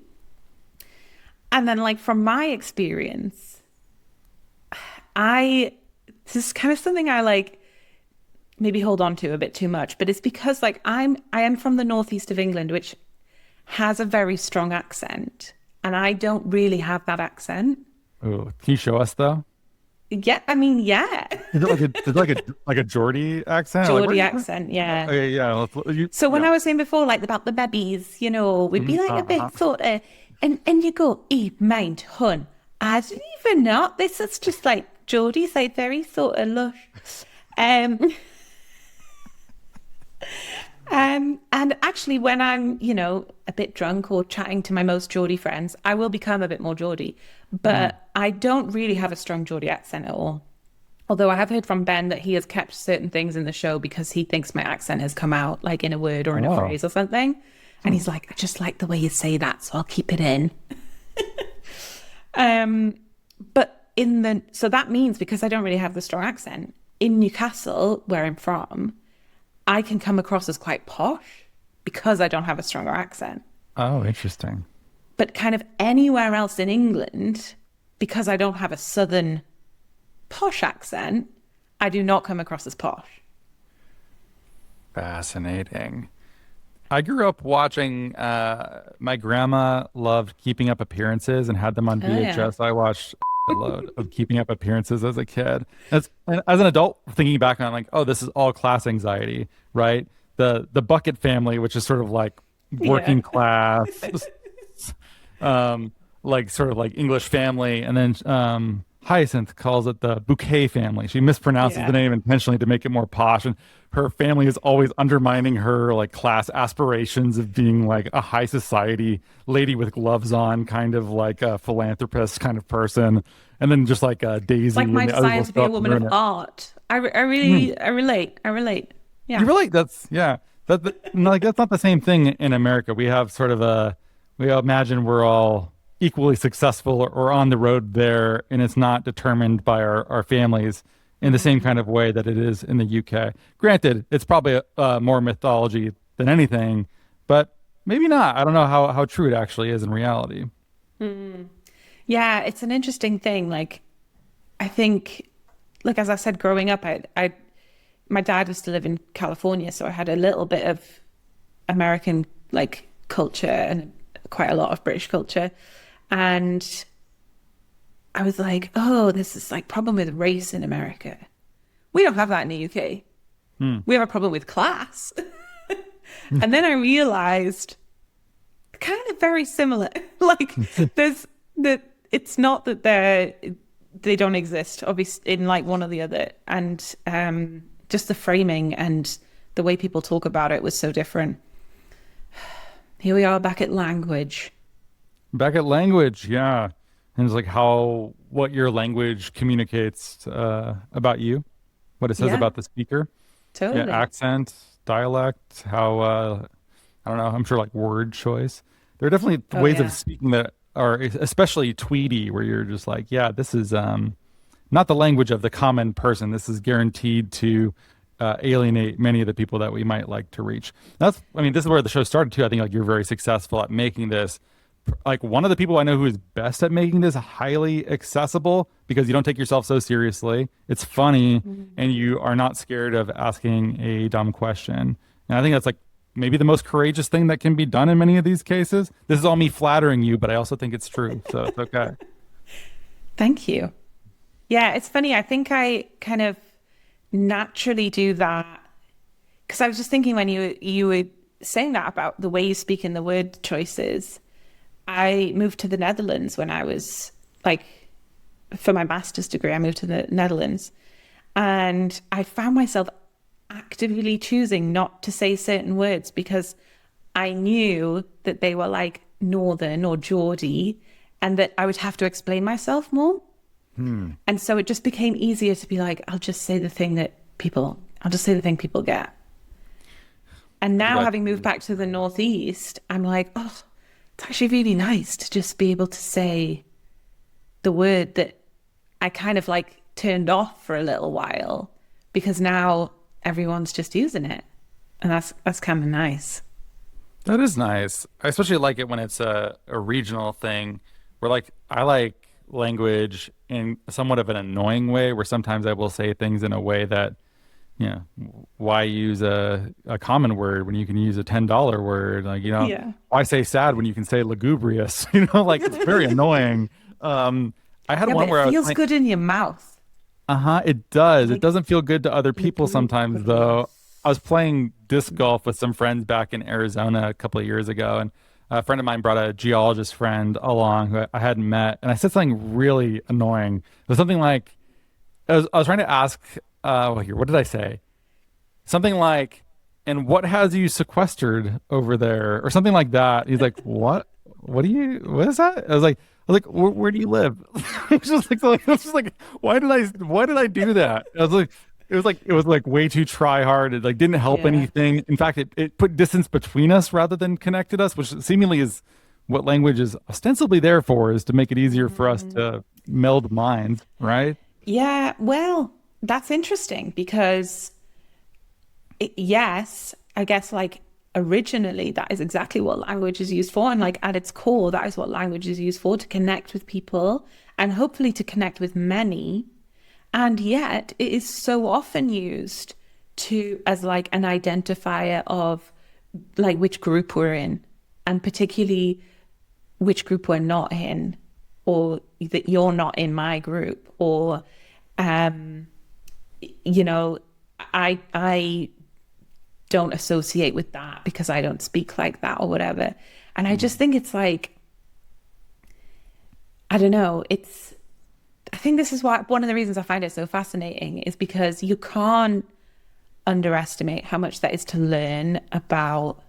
Speaker 3: And then like from my experience, this is kind of something I like maybe hold on to a bit too much, but it's because like I am from the northeast of England, which has a very strong accent, and I don't really have that accent.
Speaker 1: Oh, can you show us though?
Speaker 3: Yeah, I mean, yeah.
Speaker 1: Is it like a Geordie accent?
Speaker 3: Geordie accent, yeah.
Speaker 1: Okay, yeah.
Speaker 3: So when I was saying before, like about the babies, we'd be like a bit sort of, and you go, mate, hun, I didn't even know. This is just like Geordie's like very sort of lush. And actually when I'm, a bit drunk or chatting to my most Geordie friends, I will become a bit more Geordie, but I don't really have a strong Geordie accent at all. Although I have heard from Ben that he has kept certain things in the show because he thinks my accent has come out like in a word or in a phrase or something. And he's like, I just like the way you say that, so I'll keep it in. But so that means, because I don't really have the strong accent, in Newcastle, where I'm from, I can come across as quite posh because I don't have a stronger accent.
Speaker 1: Oh, interesting.
Speaker 3: But kind of anywhere else in England, because I don't have a southern posh accent, I do not come across as posh.
Speaker 1: Fascinating. I grew up watching, my grandma loved Keeping Up Appearances and had them on VHS.
Speaker 3: yeah.
Speaker 1: I watched a load of Keeping Up Appearances as a kid. And as an adult, thinking back on like, oh, this is all class anxiety, right? The Bucket family, which is sort of like working class, like sort of like English family. And then Hyacinth calls it the Bouquet family. She mispronounces the name intentionally to make it more posh. And her family is always undermining her like class aspirations of being like a high society lady with gloves on, kind of like a philanthropist kind of person. And then just like Daisy.
Speaker 3: Like my
Speaker 1: and the other
Speaker 3: desire to be a woman of art. I relate. Yeah.
Speaker 1: You relate. That's like that's not the same thing in America. We have sort of we imagine we're all equally successful or on the road there, and it's not determined by our families in the same kind of way that it is in the UK. Granted, it's probably more mythology than anything, but maybe not. I don't know how true it actually is in reality.
Speaker 3: Yeah, it's an interesting thing. Like, I think, like, as I said, growing up, my dad used to live in California, so I had a little bit of American like culture and quite a lot of British culture. And I was like, oh, this is like problem with race in America. We don't have that in the UK. We have a problem with class. And then I realized kind of very similar. Like it's not that they don't exist, obviously, in like one or the other. And just the framing and the way people talk about it was so different. Here we are back at language.
Speaker 1: Back at language, yeah. And it's like what your language communicates about you, what it says about the speaker.
Speaker 3: Totally.
Speaker 1: Yeah, accent, dialect, how, I don't know, I'm sure like word choice. There are definitely ways of speaking that are especially Tweety, where you're just like, yeah, this is not the language of the common person. This is guaranteed to alienate many of the people that we might like to reach. This is where the show started too. I think like you're very successful at making this like one of the people I know who is best at making this highly accessible, because you don't take yourself so seriously. It's funny, and you are not scared of asking a dumb question. And I think that's like maybe the most courageous thing that can be done in many of these cases. This is all me flattering you, but I also think it's true. So it's okay.
Speaker 3: Thank you. Yeah, it's funny. I think I kind of naturally do that, because I was just thinking when you were saying that about the way you speak and the word choices. I moved to the Netherlands when I was like, for my master's degree, I moved to the Netherlands, and I found myself actively choosing not to say certain words because I knew that they were like Northern or Geordie, and that I would have to explain myself more. And so it just became easier to be like, I'll just say the thing people get. And now having moved back to the Northeast, I'm like, oh, it's actually really nice to just be able to say the word that I kind of like turned off for a little while, because now everyone's just using it. And that's kind of nice.
Speaker 1: That is nice. I especially like it when it's a regional thing where like I like language in somewhat of an annoying way, where sometimes I will say things in a way that, why use a common word when you can use a $10 word? Like, why say sad when you can say lugubrious? Like it's very annoying. I had one where
Speaker 3: it feels good in your mouth.
Speaker 1: It does. It doesn't feel good to other people sometimes, though. I was playing disc golf with some friends back in Arizona a couple of years ago, and a friend of mine brought a geologist friend along who I hadn't met, and I said something really annoying. It was something like, I was trying to ask, what did I say? Something like, and what has you sequestered over there? Or something like that. He's like, what? What is that? I was like, where do you live? It's just like, why did I do that? I was like, it was like way too try hard. It like didn't help
Speaker 3: Yeah.
Speaker 1: anything. In fact, it put distance between us rather than connected us, which seemingly is what language is ostensibly there for, is to make it easier for us to meld minds, right?
Speaker 3: Yeah, well, that's interesting because yes, I guess like originally that is exactly what language is used for. And like at its core, that is what language is used for, to connect with people and hopefully to connect with many. And yet it is so often used to as like an identifier of like which group we're in, and particularly which group we're not in, or that you're not in my group, or you know, I don't associate with that because I don't speak like that or whatever. And I just think it's like, I don't know, I think this is why one of the reasons I find it so fascinating is because you can't underestimate how much that is to learn about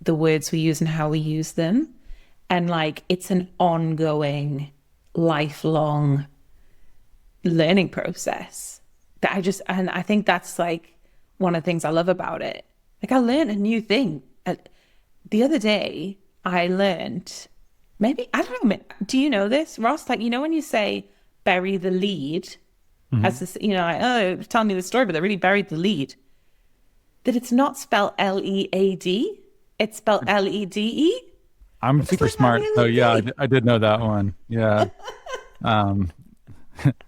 Speaker 3: the words we use and how we use them. And like, it's an ongoing, lifelong learning process that and I think that's like one of the things I love about it. Like I learned a new thing. The other day I learned, maybe, I don't know, do you know this, Ross? Like, you know, when you say bury the lead, as this, you know, like, oh, tell me the story, but they really buried the lead. That it's not spelled Lead, it's spelled Lede.
Speaker 1: I'm super smart. So yeah, I did know that one. Yeah.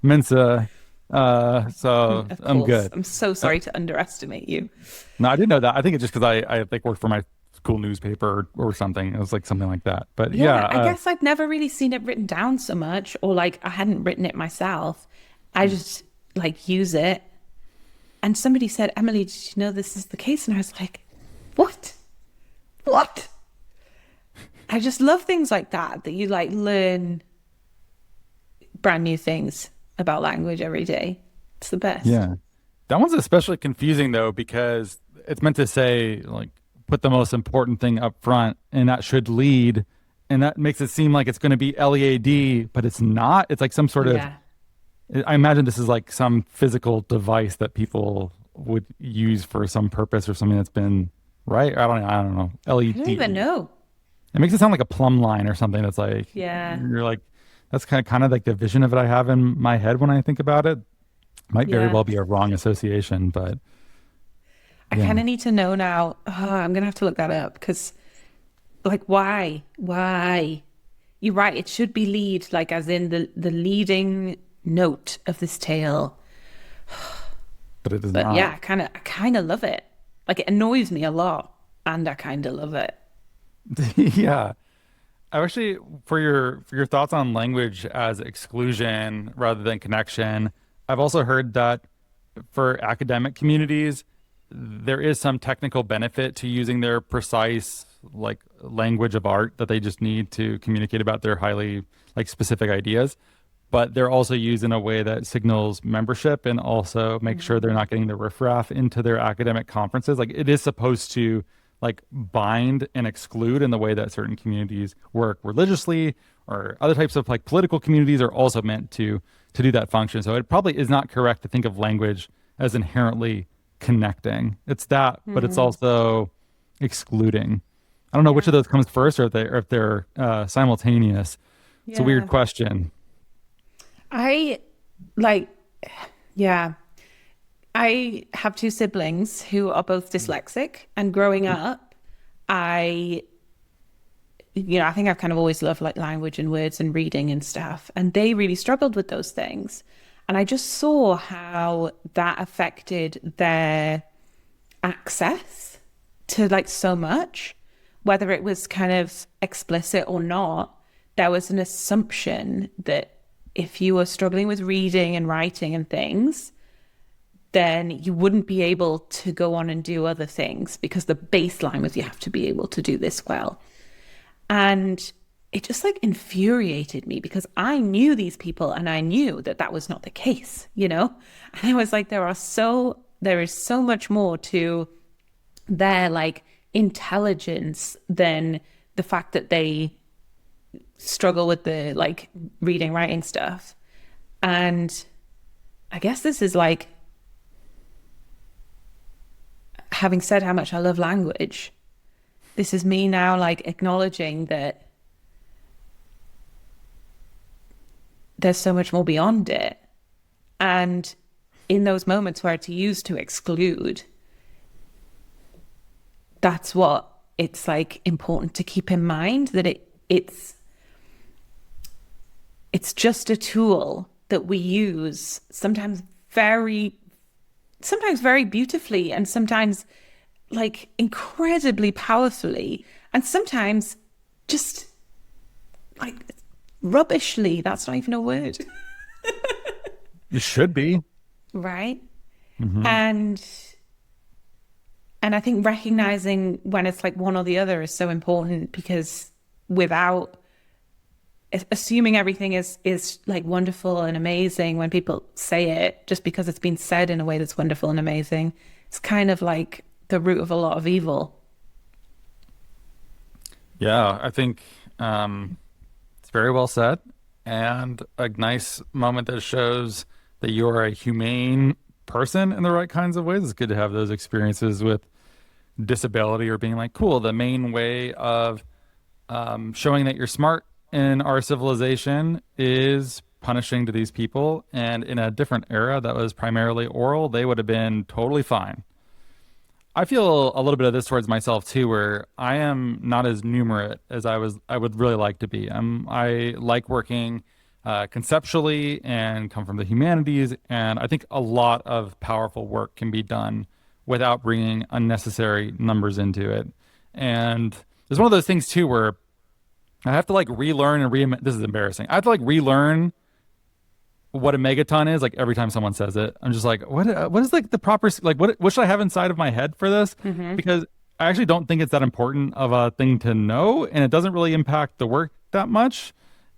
Speaker 1: Mensa. So
Speaker 3: Of
Speaker 1: I'm
Speaker 3: course.
Speaker 1: good.
Speaker 3: I'm so sorry to underestimate you.
Speaker 1: No, I didn't know that. I think it's just because I like worked for my school newspaper or something. It was like something like that. But yeah,
Speaker 3: I guess I've never really seen it written down so much, or like I hadn't written it myself. I just like use it. And somebody said, Emily, did you know this is the case? And I was like, what? What? I just love things like that you like learn brand new things about language every day. It's the best.
Speaker 1: yeah. That one's especially confusing though, because it's meant to say like put the most important thing up front, and that should lead, and that makes it seem like it's going to be LEAD, but it's not. It's like some sort of,
Speaker 3: Yeah.
Speaker 1: I imagine this is like some physical device that people would use for some purpose or something that's been right. I don't know. LED.
Speaker 3: I don't even know.
Speaker 1: It makes it sound like a plumb line or something. That's like,
Speaker 3: Yeah.
Speaker 1: you're like, that's kind of like the vision of it I have in my head when I think about it. Might very
Speaker 3: Yeah.
Speaker 1: well be a wrong association, but
Speaker 3: I kind of need to know now. Oh, I'm going to have to look that up because, like, why? Why? You're right. It should be lead, like, as in the leading note of this tale.
Speaker 1: but it is
Speaker 3: But
Speaker 1: not.
Speaker 3: yeah, I kind of love it. Like, it annoys me a lot, and I kind of love it.
Speaker 1: Yeah. I actually, for your thoughts on language as exclusion rather than connection, I've also heard that for academic communities, there is some technical benefit to using their precise like language of art that they just need to communicate about their highly like specific ideas. But they're also used in a way that signals membership and also make sure they're not getting the riffraff into their academic conferences. Like it is supposed to like bind and exclude in the way that certain communities work religiously, or other types of like political communities are also meant to do that function. So it probably is not correct to think of language as inherently connecting. It's that, but it's also excluding. I don't know which of those comes first, or if they're simultaneous. It's a weird question.
Speaker 3: I like, yeah. I have two siblings who are both dyslexic, and growing up, I think I've kind of always loved like language and words and reading and stuff, and they really struggled with those things. And I just saw how that affected their access to like so much, whether it was kind of explicit or not. There was an assumption that if you were struggling with reading and writing and things, then you wouldn't be able to go on and do other things because the baseline was you have to be able to do this well. And it just like infuriated me because I knew these people and I knew that that was not the case, you know? And I was like, there is so much more to their like intelligence than the fact that they struggle with the like reading, writing stuff. And I guess this is like having said how much I love language, this is me now like acknowledging that there's so much more beyond it. And in those moments where it's used to exclude, that's what it's like important to keep in mind, that it's just a tool that we use sometimes very beautifully, and sometimes like incredibly powerfully, and sometimes just like rubbishly. That's not even a word.
Speaker 1: It should be.
Speaker 3: Right.
Speaker 1: Mm-hmm.
Speaker 3: And I think recognizing when it's like one or the other is so important, because without assuming everything is like wonderful and amazing when people say it, just because it's been said in a way that's wonderful and amazing, it's kind of like the root of a lot of evil.
Speaker 1: Yeah, I think it's very well said, and a nice moment that shows that you're a humane person in the right kinds of ways. It's good to have those experiences with disability, or being like, cool, the main way of showing that you're smart in our civilization is punishing to these people. And in a different era that was primarily oral, they would have been totally fine. I feel a little bit of this towards myself too, where I am not as numerate as I would really like to be. I like working conceptually and come from the humanities, and I think a lot of powerful work can be done without bringing unnecessary numbers into it. And there's one of those things too where I have to like relearn and this is embarrassing. I have to like relearn what a megaton is, like every time someone says it. I'm just like, what is like the proper, like what should I have inside of my head for this?
Speaker 3: Mm-hmm.
Speaker 1: Because I actually don't think it's that important of a thing to know, and it doesn't really impact the work that much.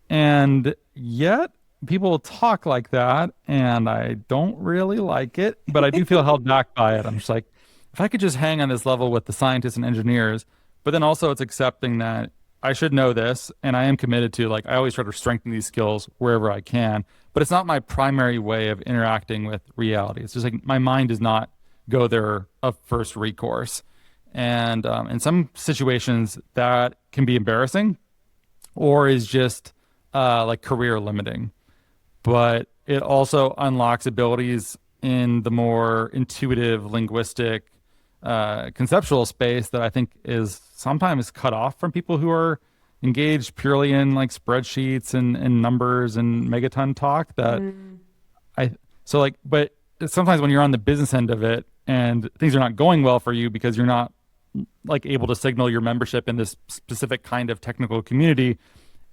Speaker 1: And yet people talk like that, and I don't really like it, but I do feel held back by it. I'm just like, if I could just hang on this level with the scientists and engineers, but then also it's accepting that I should know this, and I am committed to, like, I always try to strengthen these skills wherever I can, but it's not my primary way of interacting with reality. It's just like my mind does not go there of first recourse. And in some situations that can be embarrassing, or is just like career limiting, but it also unlocks abilities in the more intuitive, linguistic, conceptual space that I think is sometimes cut off from people who are engaged purely in like spreadsheets and numbers and megaton talk. That but sometimes when you're on the business end of it and things are not going well for you because you're not like able to signal your membership in this specific kind of technical community,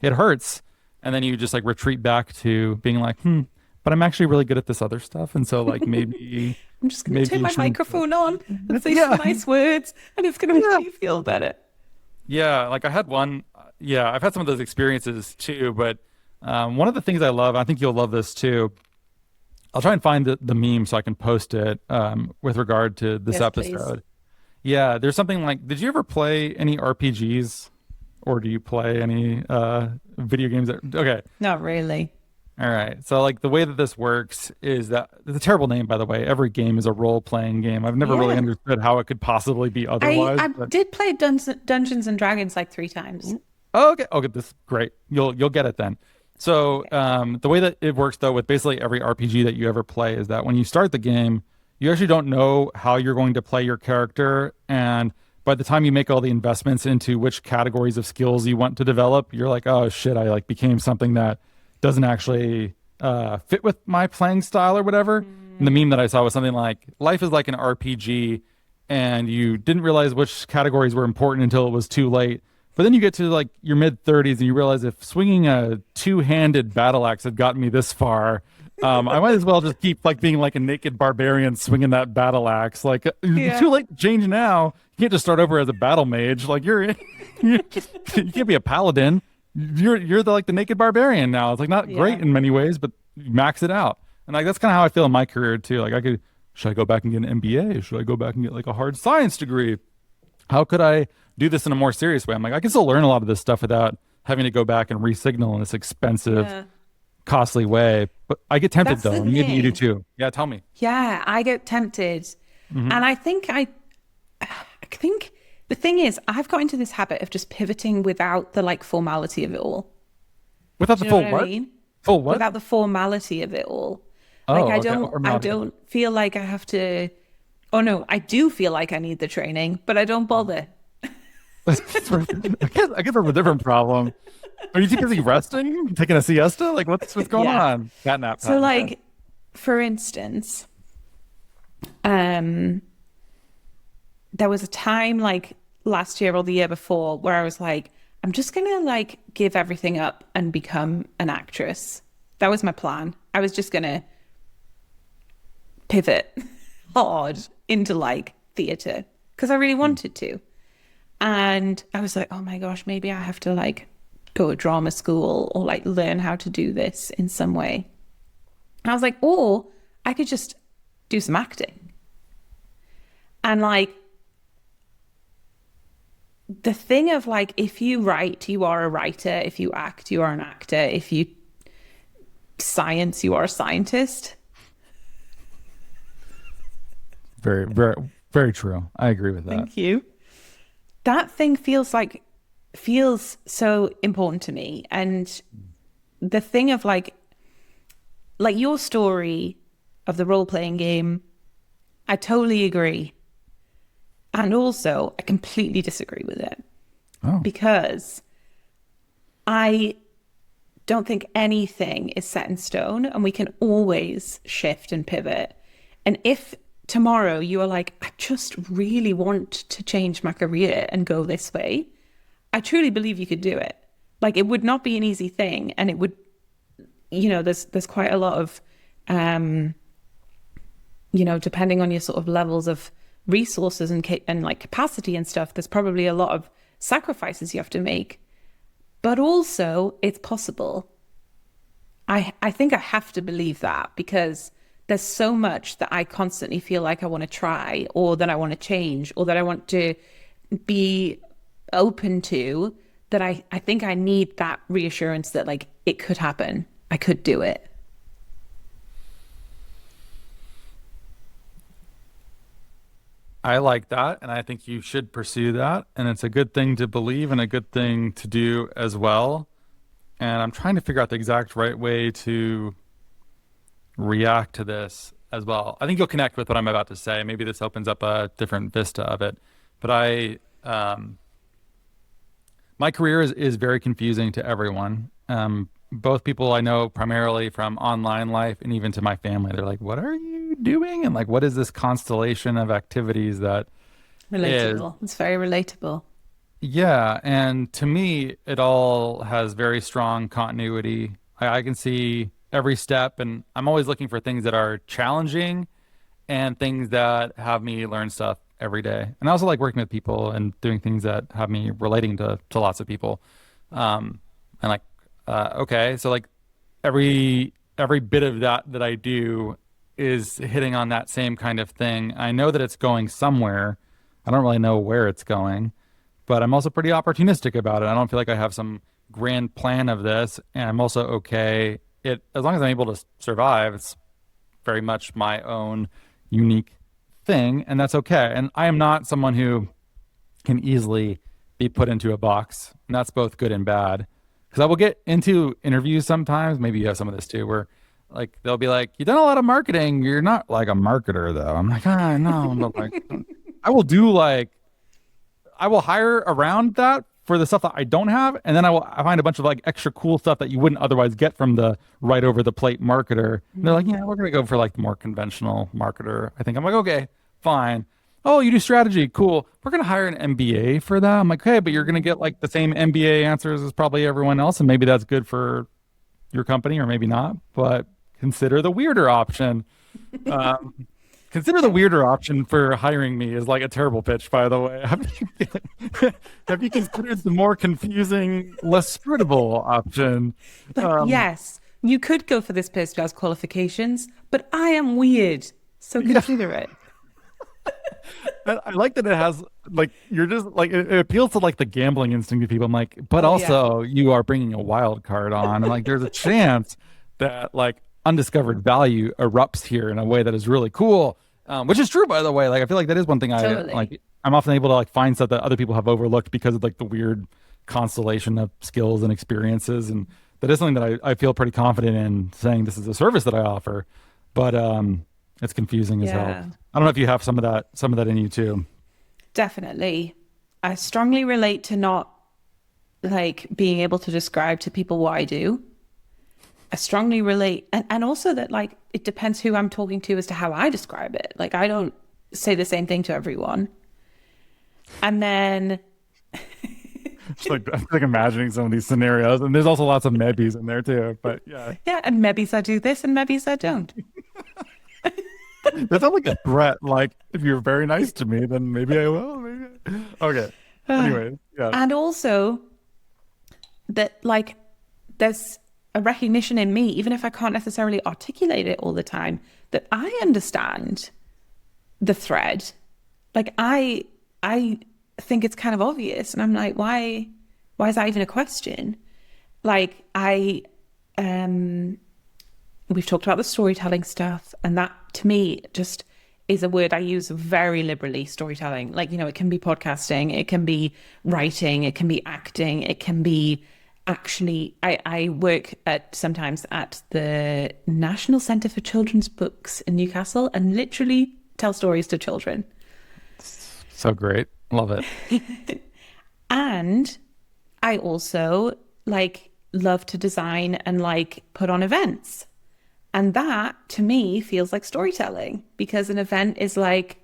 Speaker 1: it hurts. And then you just like retreat back to being like, but I'm actually really good at this other stuff. And so like maybe
Speaker 3: I'm just going to turn my microphone on and say
Speaker 1: Yeah.
Speaker 3: some nice words, and it's going to make me feel better.
Speaker 1: Yeah, like I had one. Yeah, I've had some of those experiences too. But one of the things I love, I think you'll love this too. I'll try and find the meme so I can post it with regard to this
Speaker 3: Yes,
Speaker 1: episode.
Speaker 3: please.
Speaker 1: Yeah, there's something like, did you ever play any RPGs, or do you play any video games? Okay.
Speaker 3: Not really.
Speaker 1: All right. So like the way that this works is that it's a terrible name, by the way. Every game is a role-playing game. I've never really understood how it could possibly be otherwise.
Speaker 3: I
Speaker 1: but...
Speaker 3: did play Dungeons and Dragons like 3 times.
Speaker 1: Oh, okay. Okay, this is great. You'll get it then. So the way that it works though with basically every RPG that you ever play is that when you start the game, you actually don't know how you're going to play your character, and by the time you make all the investments into which categories of skills you want to develop, you're like, oh shit, I like became something that doesn't actually fit with my playing style or whatever. And the meme that I saw was something like, life is like an RPG, and you didn't realize which categories were important until it was too late. But then you get to like your mid 30s and you realize if swinging a 2-handed battle axe had gotten me this far, I might as well just keep like being like a naked barbarian swinging that battle axe. Like it's too late to change now. You can't just start over as a battle mage. Like you can't be a paladin. You're like the naked barbarian now. It's like not great in many ways, but you max it out. And like that's kind of how I feel in my career too. Like should I go back and get an MBA? Should I go back and get like a hard science degree? How could I do this in a more serious way? I'm like, I can still learn a lot of this stuff without having to go back and re-signal in this expensive, costly way. But I get tempted. That's though. Maybe you do too. Yeah, tell me.
Speaker 3: Yeah, I get tempted. And I think I think the thing is, I've got into this habit of just pivoting without the like formality of it all.
Speaker 1: Without
Speaker 3: Do
Speaker 1: the
Speaker 3: you know
Speaker 1: full
Speaker 3: what I
Speaker 1: what?
Speaker 3: mean?
Speaker 1: Full what?
Speaker 3: Without the formality of it all. Like
Speaker 1: Oh, okay. Or
Speaker 3: I
Speaker 1: not.
Speaker 3: don't feel like I have to. Oh no, I do feel like I need the training, but I don't bother.
Speaker 1: I guess I'm a different problem. Are you too busy resting? Taking a siesta? Like what's going
Speaker 3: Yeah.
Speaker 1: on? Cat nap
Speaker 3: So
Speaker 1: time. Okay.
Speaker 3: like, for instance, um, there was a time like last year or the year before where I was like, I'm just gonna like give everything up and become an actress. That was my plan. I was just gonna pivot hard into like theatre because I really wanted to. And I was like, oh my gosh, maybe I have to like go to drama school or like learn how to do this in some way. And I was like, or I could just do some acting. And like the thing of like, if you write, you are a writer. If you act, you are an actor. If you science, you are a scientist.
Speaker 1: Very, very, very true. I agree with that.
Speaker 3: Thank you. That thing feels so important to me. And the thing of like your story of the role-playing game, I totally agree. And also, I completely disagree with it.
Speaker 1: Oh.
Speaker 3: Because I don't think anything is set in stone and we can always shift and pivot. And if tomorrow you are like, I just really want to change my career and go this way, I truly believe you could do it. Like, it would not be an easy thing. And it would, you know, there's quite a lot of, you know, depending on your sort of levels of resources and like capacity and stuff, there's probably a lot of sacrifices you have to make. But also, it's possible. I think I have to believe that because there's so much that I constantly feel like I want to try or that I want to change or that I want to be open to, that I think I need that reassurance that like it could happen. I could do it.
Speaker 1: I like that, and I think you should pursue that. And it's a good thing to believe and a good thing to do as well. And I'm trying to figure out the exact right way to react to this as well. I think you'll connect with what I'm about to say. Maybe this opens up a different vista of it. But my career is very confusing to everyone. Both people I know primarily from online life and even to my family. They're like, what are you doing? And like, what is this constellation of activities that
Speaker 3: Relatable. It's very relatable.
Speaker 1: yeah, and to me, it all has very strong continuity. I can see every step, and I'm always looking for things that are challenging and things that have me learn stuff every day. And I also like working with people and doing things that have me relating to lots of people. And like, okay, so like every bit of that I do is hitting on that same kind of thing. I know that it's going somewhere. I don't really know where it's going, but I'm also pretty opportunistic about it. I don't feel like I have some grand plan of this, and I'm also okay. As long as I'm able to survive, it's very much my own unique thing, and that's okay. And I am not someone who can easily be put into a box, and that's both good and bad. Because I will get into interviews sometimes, maybe you have some of this too, where like they'll be like, "You've done a lot of marketing. You're not like a marketer, though." I'm like, "Ah, no." But like, I will hire around that for the stuff that I don't have, and then I find a bunch of like extra cool stuff that you wouldn't otherwise get from the right over the plate marketer. And they're like, "Yeah, we're gonna go for like the more conventional marketer." I think I'm like, "Okay, fine." "Oh, you do strategy, cool. We're gonna hire an MBA for that." I'm like, "Okay, but you're gonna get like the same MBA answers as probably everyone else, and maybe that's good for your company, or maybe not. But consider the weirder option." Consider the weirder option for hiring me is like a terrible pitch, by the way. Have you considered the more confusing, less suitable option?
Speaker 3: But yes, you could go for this person who has qualifications, but I am weird, so consider it.
Speaker 1: I like that it has like you're just like it appeals to like the gambling instinct of people. I'm like, but also you are bringing a wild card on, and like there's a chance that like undiscovered value erupts here in a way that is really cool, which is true, by the way. Like I feel like that is one thing I
Speaker 3: Totally.
Speaker 1: like I'm often able to like find stuff that other people have overlooked because of like the weird constellation of skills and experiences. And that is something that I feel pretty confident in saying this is a service that I offer, but it's confusing as hell.
Speaker 3: Yeah.
Speaker 1: I don't know if you have some of that in you too.
Speaker 3: Definitely. I strongly relate to not like being able to describe to people what I do. I strongly relate. And also that like it depends who I'm talking to as to how I describe it. Like I don't say the same thing to everyone. And then
Speaker 1: I'm like imagining some of these scenarios, and there's also lots of maybes in there too. But yeah,
Speaker 3: yeah, and maybe I do this and maybe I don't.
Speaker 1: that sounds like a threat. Like if you're very nice to me, then maybe I will. Maybe. Okay. Anyway, yeah.
Speaker 3: And also that like there's a recognition in me, even if I can't necessarily articulate it all the time, that I understand the thread. Like I think it's kind of obvious, and I'm like, why is that even a question? Like we've talked about the storytelling stuff, and that to me just is a word I use very liberally. Storytelling, like, you know, it can be podcasting, it can be writing, it can be acting, it can be actually I work sometimes at the National Centre for Children's Books in Newcastle and literally tell stories to children.
Speaker 1: So great. Love it.
Speaker 3: And I also like love to design and like put on events. And that to me feels like storytelling, because an event is like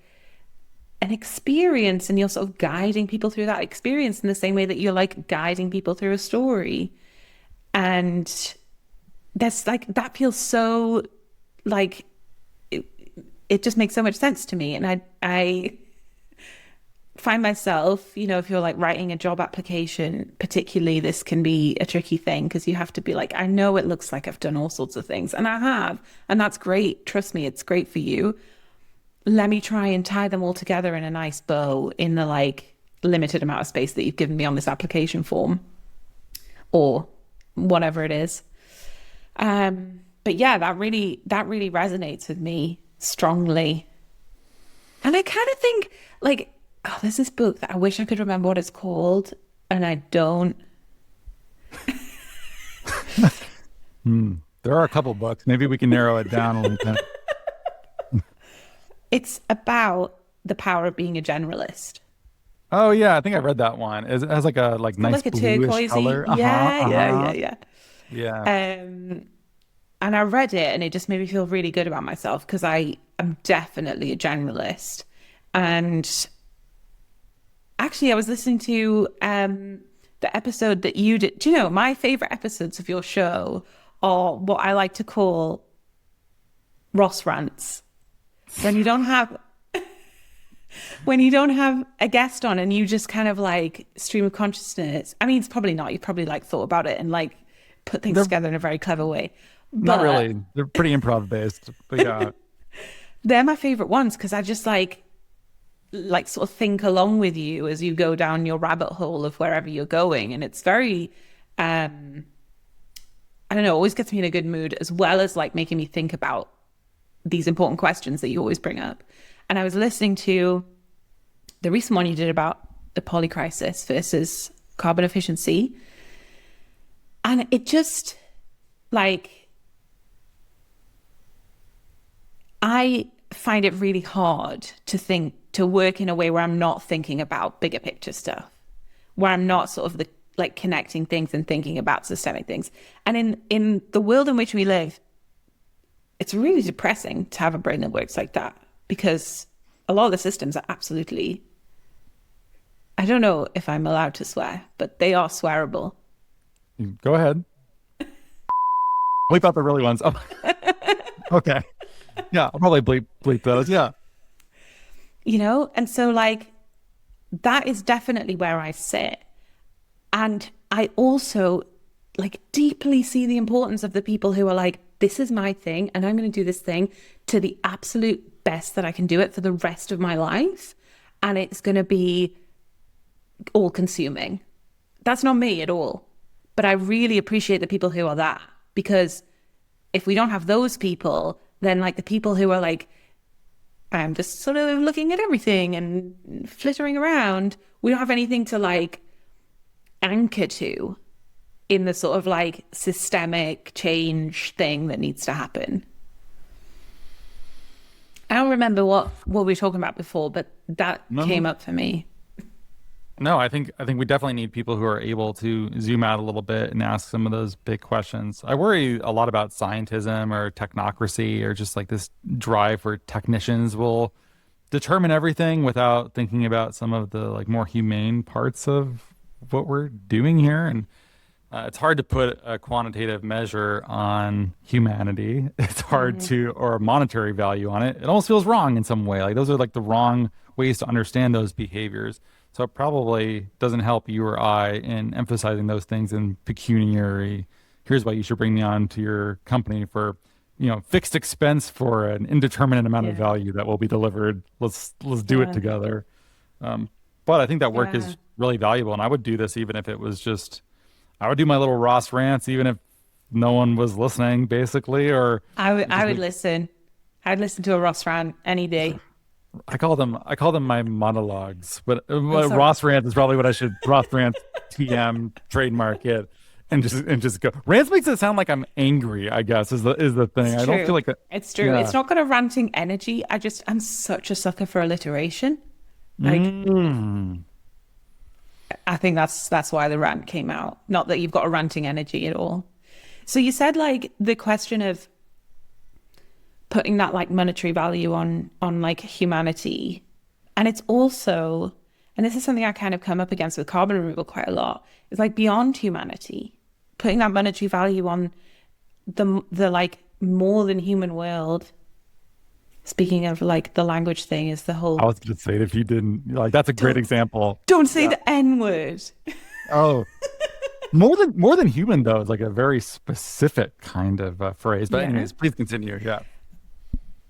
Speaker 3: an experience and you're sort of guiding people through that experience in the same way that you're like guiding people through a story. And that's like, that feels so like, it just makes so much sense to me. And I find myself, you know, if you're like writing a job application, particularly, this can be a tricky thing because you have to be like, I know it looks like I've done all sorts of things, and I have, and that's great. Trust me, it's great for you. Let me try and tie them all together in a nice bow in the like limited amount of space that you've given me on this application form or whatever it is. But yeah, that really resonates with me strongly. And I kind of think like, oh, there's this book that I wish I could remember what it's called, and I don't.
Speaker 1: There are a couple books. Maybe we can narrow it down a little bit.
Speaker 3: It's about the power of being a generalist.
Speaker 1: Oh yeah, I think I read that one. It has like a nice
Speaker 3: like a
Speaker 1: bluish
Speaker 3: turquoisey
Speaker 1: color.
Speaker 3: yeah. And I read it, and it just made me feel really good about myself because I am definitely a generalist. And actually, I was listening to the episode that you did. Do you know, my favorite episodes of your show are what I like to call Ross rants. When you don't have a guest on and you just kind of like stream of consciousness. I mean, it's probably not. You probably like thought about it and like put things together in a very clever way.
Speaker 1: Not really. They're pretty improv based, but yeah.
Speaker 3: They're my favorite ones because I just like sort of think along with you as you go down your rabbit hole of wherever you're going. And it's very, I don't know, always gets me in a good mood, as well as like making me think about these important questions that you always bring up. And I was listening to the recent one you did about the polycrisis versus carbon efficiency. And it just like, I find it really hard to work in a way where I'm not thinking about bigger picture stuff, where I'm not sort of like connecting things and thinking about systemic things. And in the world in which we live, it's really depressing to have a brain that works like that, because a lot of the systems are absolutely, I don't know if I'm allowed to swear, but they are swearable.
Speaker 1: Go ahead. Bleep out the really ones. Oh. Okay. Yeah, I'll probably bleep those. Yeah.
Speaker 3: You know, and so like that is definitely where I sit. And I also like deeply see the importance of the people who are like, this is my thing and I'm going to do this thing to the absolute best that I can do it for the rest of my life. And it's going to be all consuming. That's not me at all. But I really appreciate the people who are that, because if we don't have those people, then like the people who are like, I'm just sort of looking at everything and flittering around. We don't have anything to like anchor to in the sort of like systemic change thing that needs to happen. I don't remember what we were talking about before, but that came up for me.
Speaker 1: No, I think we definitely need people who are able to zoom out a little bit and ask some of those big questions. I worry a lot about scientism or technocracy, or just like this drive where technicians will determine everything without thinking about some of the like more humane parts of what we're doing here. And it's hard to put a quantitative measure on humanity. It's hard to, or a monetary value on it. It almost feels wrong in some way. Like those are like the wrong ways to understand those behaviors. So it probably doesn't help you or I in emphasizing those things in pecuniary. Here's why you should bring me on to your company for, fixed expense for an indeterminate amount of value that will be delivered. Let's do it together. But I think that work is really valuable, and I would do this even if it was just, I would do my little Ross rants even if no one was listening, basically. Or
Speaker 3: I would listen. I'd listen to a Ross rant any day.
Speaker 1: I call them my monologues, but Ross rant is probably what I should Ross rant TM trademark it and just go. Rants makes it sound like I'm angry, I guess is the thing.
Speaker 3: It's
Speaker 1: I don't feel like that.
Speaker 3: It's true.
Speaker 1: Yeah.
Speaker 3: It's not got a ranting energy. I'm such a sucker for alliteration. Like I think that's why the rant came out. Not that you've got a ranting energy at all. So you said like the question of putting that like monetary value on like humanity, and it's also, and this is something I kind of come up against with carbon removal quite a lot, is like beyond humanity, putting that monetary value on the like more than human world. Speaking of like the language thing, is the whole,
Speaker 1: I was going to say it if you didn't, like, that's a great example.
Speaker 3: Don't say the N word.
Speaker 1: Oh, more than human though is like a very specific kind of phrase. But anyways, please continue. Yeah.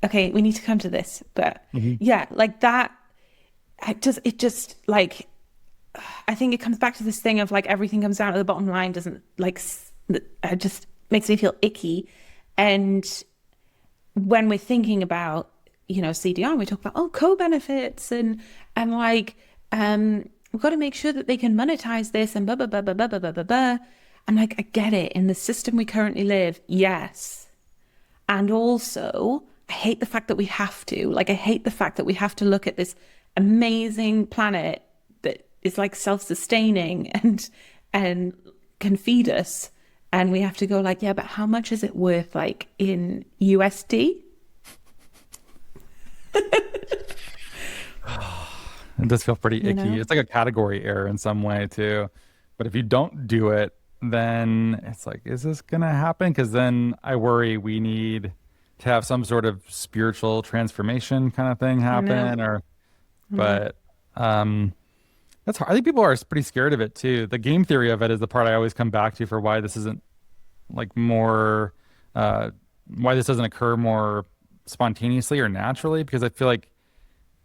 Speaker 3: Okay, we need to come to this, but like that, it just like, I think it comes back to this thing of like everything comes down to the bottom line, doesn't like, it just makes me feel icky. And when we're thinking about, CDR, we talk about, co-benefits and like, we've got to make sure that they can monetize this and blah, blah, blah, blah, blah, blah, blah, blah, blah. And like, I get it. In the system we currently live, yes. And also, I hate the fact that we have to. Like, I hate the fact that we have to look at this amazing planet that is like self-sustaining and can feed us. And we have to go like, yeah, but how much is it worth like in USD?
Speaker 1: It does feel pretty icky. It's like a category error in some way too. But if you don't do it, then it's like, is this going to happen? Because then I worry we need to have some sort of spiritual transformation kind of thing happen. But that's hard. I think people are pretty scared of it too. The game theory of it is the part I always come back to for why this isn't like more, why this doesn't occur more spontaneously or naturally. Because I feel like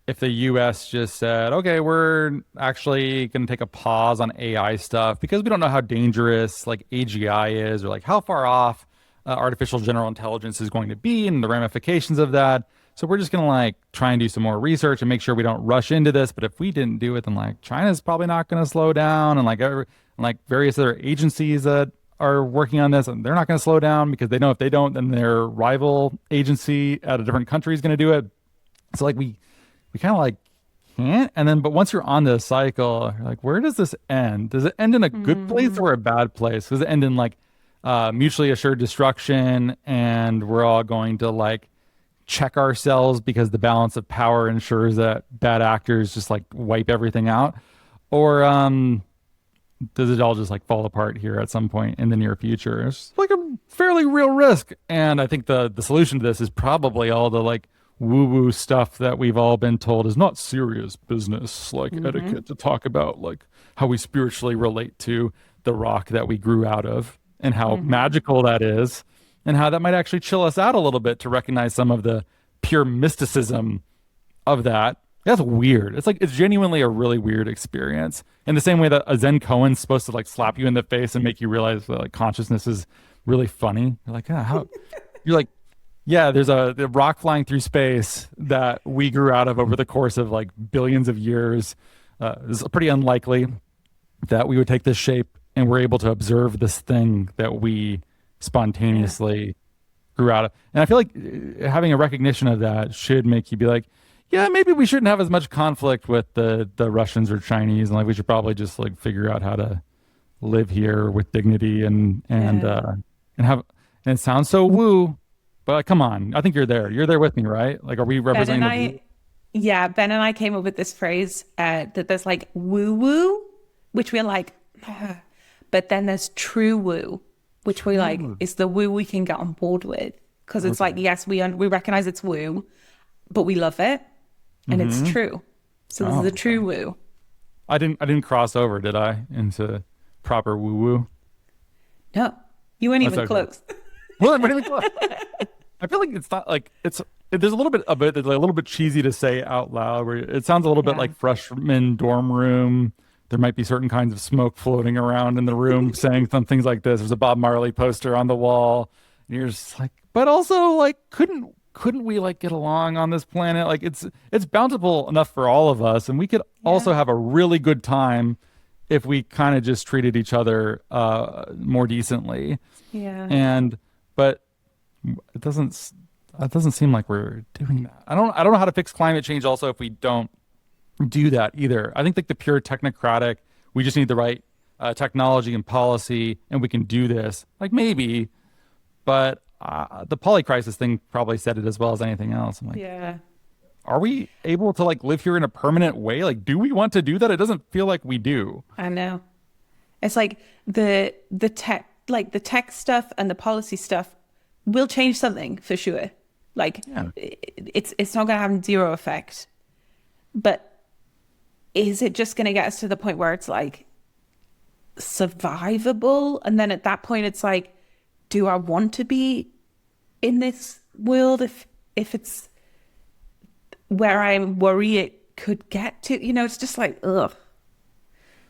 Speaker 1: if the US just said, okay, we're actually going to take a pause on AI stuff because we don't know how dangerous like AGI is, or like how far off artificial general intelligence is going to be and the ramifications of that. So we're just going to like try and do some more research and make sure we don't rush into this. But if we didn't do it, then like China's probably not going to slow down, and like various other agencies that are working on this, and they're not going to slow down because they know if they don't, then their rival agency at a different country is going to do it. So like we kind of like can't. And then, but once you're on this cycle, you're like, where does this end? Does it end in a good place or a bad place? Does it end in like mutually assured destruction, and we're all going to like check ourselves because the balance of power ensures that bad actors just like wipe everything out? Or does it all just like fall apart here at some point in the near future? It's like a fairly real risk. And I think the solution to this is probably all the like woo-woo stuff that we've all been told is not serious business, like etiquette, to talk about like how we spiritually relate to the rock that we grew out of and how magical that is, and how that might actually chill us out a little bit to recognize some of the pure mysticism of that. That's weird. It's like, it's genuinely a really weird experience. In the same way that a Zen koan's supposed to like slap you in the face and make you realize that like consciousness is really funny. You're like, how? You're like, Yeah, there's the rock flying through space that we grew out of over the course of like billions of years. It's pretty unlikely that we would take this shape and we're able to observe this thing that we
Speaker 3: Yeah.
Speaker 1: spontaneously grew out of. And I feel like having a recognition of that should make you be like, yeah, maybe we shouldn't have as much conflict with the Russians or Chinese, and like we should probably just like figure out how to live here with dignity
Speaker 3: Yeah.
Speaker 1: and have. And it sounds so woo, but like, come on, I think you're there. You're there with me, right? Like, are we
Speaker 3: Ben
Speaker 1: representing
Speaker 3: and
Speaker 1: the woo?
Speaker 3: I, yeah, Ben and I came up with this phrase that there's like woo woo, which we're like, but then there's true woo, which we like
Speaker 1: True.
Speaker 3: is the woo we can get on board with. Because it's like,
Speaker 1: Okay.
Speaker 3: yes, we recognize it's woo, but we love it and it's
Speaker 1: Mm-hmm.
Speaker 3: true. So this is
Speaker 1: Oh,
Speaker 3: the
Speaker 1: okay.
Speaker 3: true woo.
Speaker 1: I didn't cross over, did I, into proper woo woo?
Speaker 3: No, you weren't
Speaker 1: That's
Speaker 3: even
Speaker 1: okay.
Speaker 3: close.
Speaker 1: Well, what do you think? I feel like it's not like it's. There's a little bit of it that's like a little bit cheesy to say out loud. Where it sounds a little bit
Speaker 3: Yeah.
Speaker 1: like freshman dorm room. There might be certain kinds of smoke floating around in the room, saying some things like this. There's a Bob Marley poster on the wall. And you're just like, but also like, couldn't we like get along on this planet? Like it's bountiful enough for all of us, and we could also
Speaker 3: Yeah.
Speaker 1: have a really good time if we kind of just treated each other more decently.
Speaker 3: Yeah.
Speaker 1: And but it doesn't seem like we're doing that. I don't know how to fix climate change also if we don't do that either. I think like the pure technocratic, we just need the right technology and policy and we can do this. Like maybe, but the poly crisis thing probably said it as well as anything else. I'm like,
Speaker 3: Yeah.
Speaker 1: are we able to like live here in a permanent way? Like, do we want to do that? It doesn't feel like we do.
Speaker 3: I know. It's like the tech like the tech stuff and the policy stuff will change something for sure. Like
Speaker 1: Yeah.
Speaker 3: it's not going to have zero effect. But is it just going to get us to the point where it's like survivable? And then at that point it's like, do I want to be in this world if it's where I worry it could get to? You know, it's just like, ugh.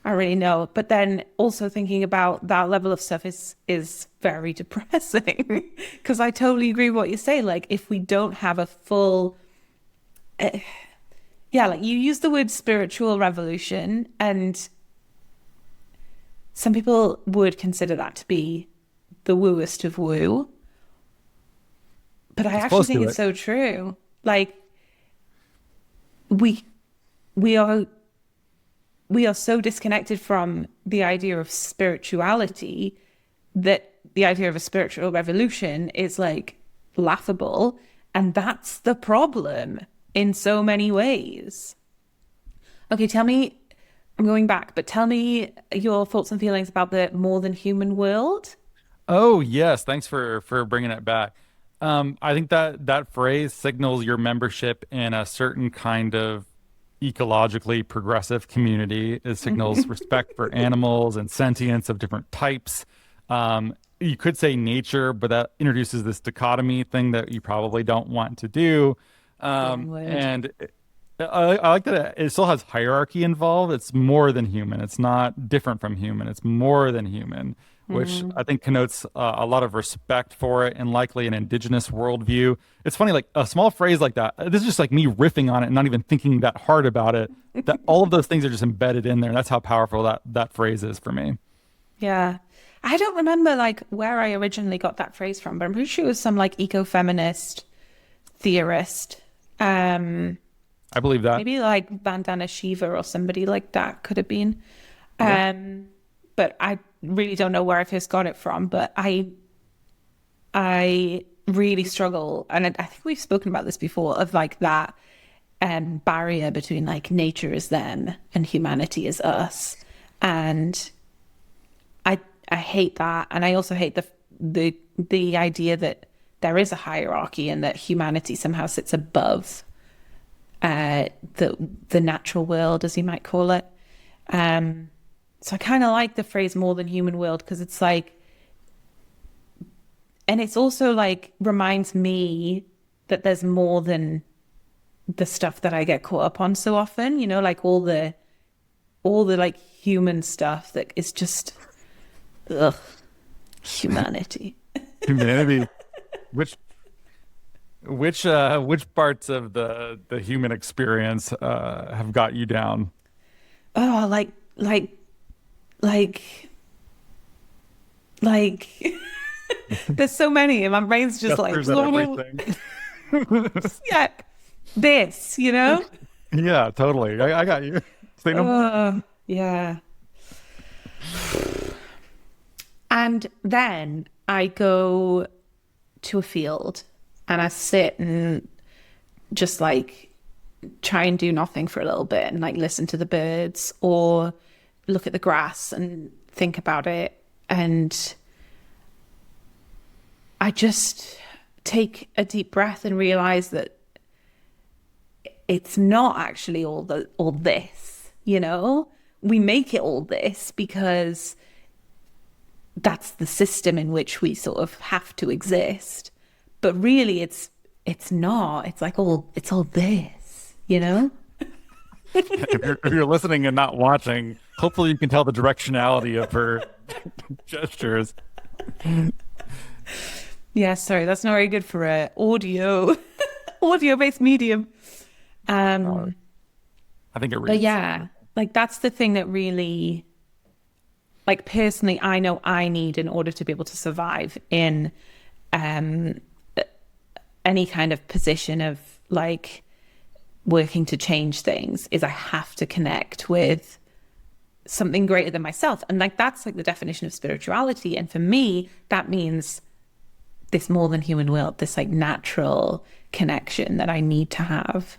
Speaker 3: I really know. But then also thinking about that level of stuff is very depressing because I totally agree with what you say. Like if we don't have a full, yeah, like you use the word spiritual revolution, and some people would consider that to be the wooest of woo. But I
Speaker 1: It's
Speaker 3: actually
Speaker 1: close
Speaker 3: think
Speaker 1: to
Speaker 3: it's
Speaker 1: it.
Speaker 3: so true. Like we we are we are so disconnected from the idea of spirituality that the idea of a spiritual revolution is like laughable. And that's the problem in so many ways. Okay, tell me, I'm going back, but tell me your thoughts and feelings about the more than human world.
Speaker 1: Oh yes, thanks for bringing it back. I think that phrase signals your membership in a certain kind of ecologically progressive community. It signals respect for animals and sentience of different types. You could say nature, but that introduces this dichotomy thing that you probably don't want to do.
Speaker 3: Wrong word.
Speaker 1: And I like that it still has hierarchy involved. It's more than human. It's not different from human. It's more than human, which I think connotes a lot of respect for it and likely an indigenous worldview. It's funny, like a small phrase like that. This is just like me riffing on it and not even thinking that hard about it. That all of those things are just embedded in there. That's how powerful that phrase is for me.
Speaker 3: Yeah. I don't remember like where I originally got that phrase from, but I'm pretty sure it was some like ecofeminist theorist.
Speaker 1: I believe that.
Speaker 3: Maybe like Bandana Shiva or somebody like that could have been.
Speaker 1: Yeah.
Speaker 3: But I really don't know where I first got it from. But I really struggle, and I think we've spoken about this before, of like that barrier between like nature is them and humanity is us. And I hate that, and I also hate the idea that there is a hierarchy and that humanity somehow sits above the natural world, as you might call it. So I kind of like the phrase "more than human world" because it's like, and it's also like reminds me that there's more than the stuff that I get caught up on so often. You know, like all the like human stuff that is just ugh, humanity.
Speaker 1: Humanity, which Which parts of the human experience have got you down?
Speaker 3: Oh, like, like, there's so many, and my brain's just like,
Speaker 1: Gestures at everything.
Speaker 3: yeah, this, you know?
Speaker 1: Yeah, totally. I got you. Say no more.
Speaker 3: Yeah. And then I go to a field and I sit and just like try and do nothing for a little bit and like listen to the birds or look at the grass and think about it. And I just take a deep breath and realize that it's not actually all this, you know? We make it all this because that's the system in which we sort of have to exist. But really it's not. It's like it's all this, you know?
Speaker 1: If you're listening and not watching, hopefully you can tell the directionality of her gestures.
Speaker 3: Yeah, sorry, that's not very good for a audio-based medium.
Speaker 1: I think it
Speaker 3: But
Speaker 1: really.
Speaker 3: yeah, like that's the thing that really, like personally, I know I need in order to be able to survive in any kind of position of like working to change things is I have to connect with something greater than myself. And like that's like the definition of spirituality. And for me, that means this more than human will, this like natural connection that I need to have.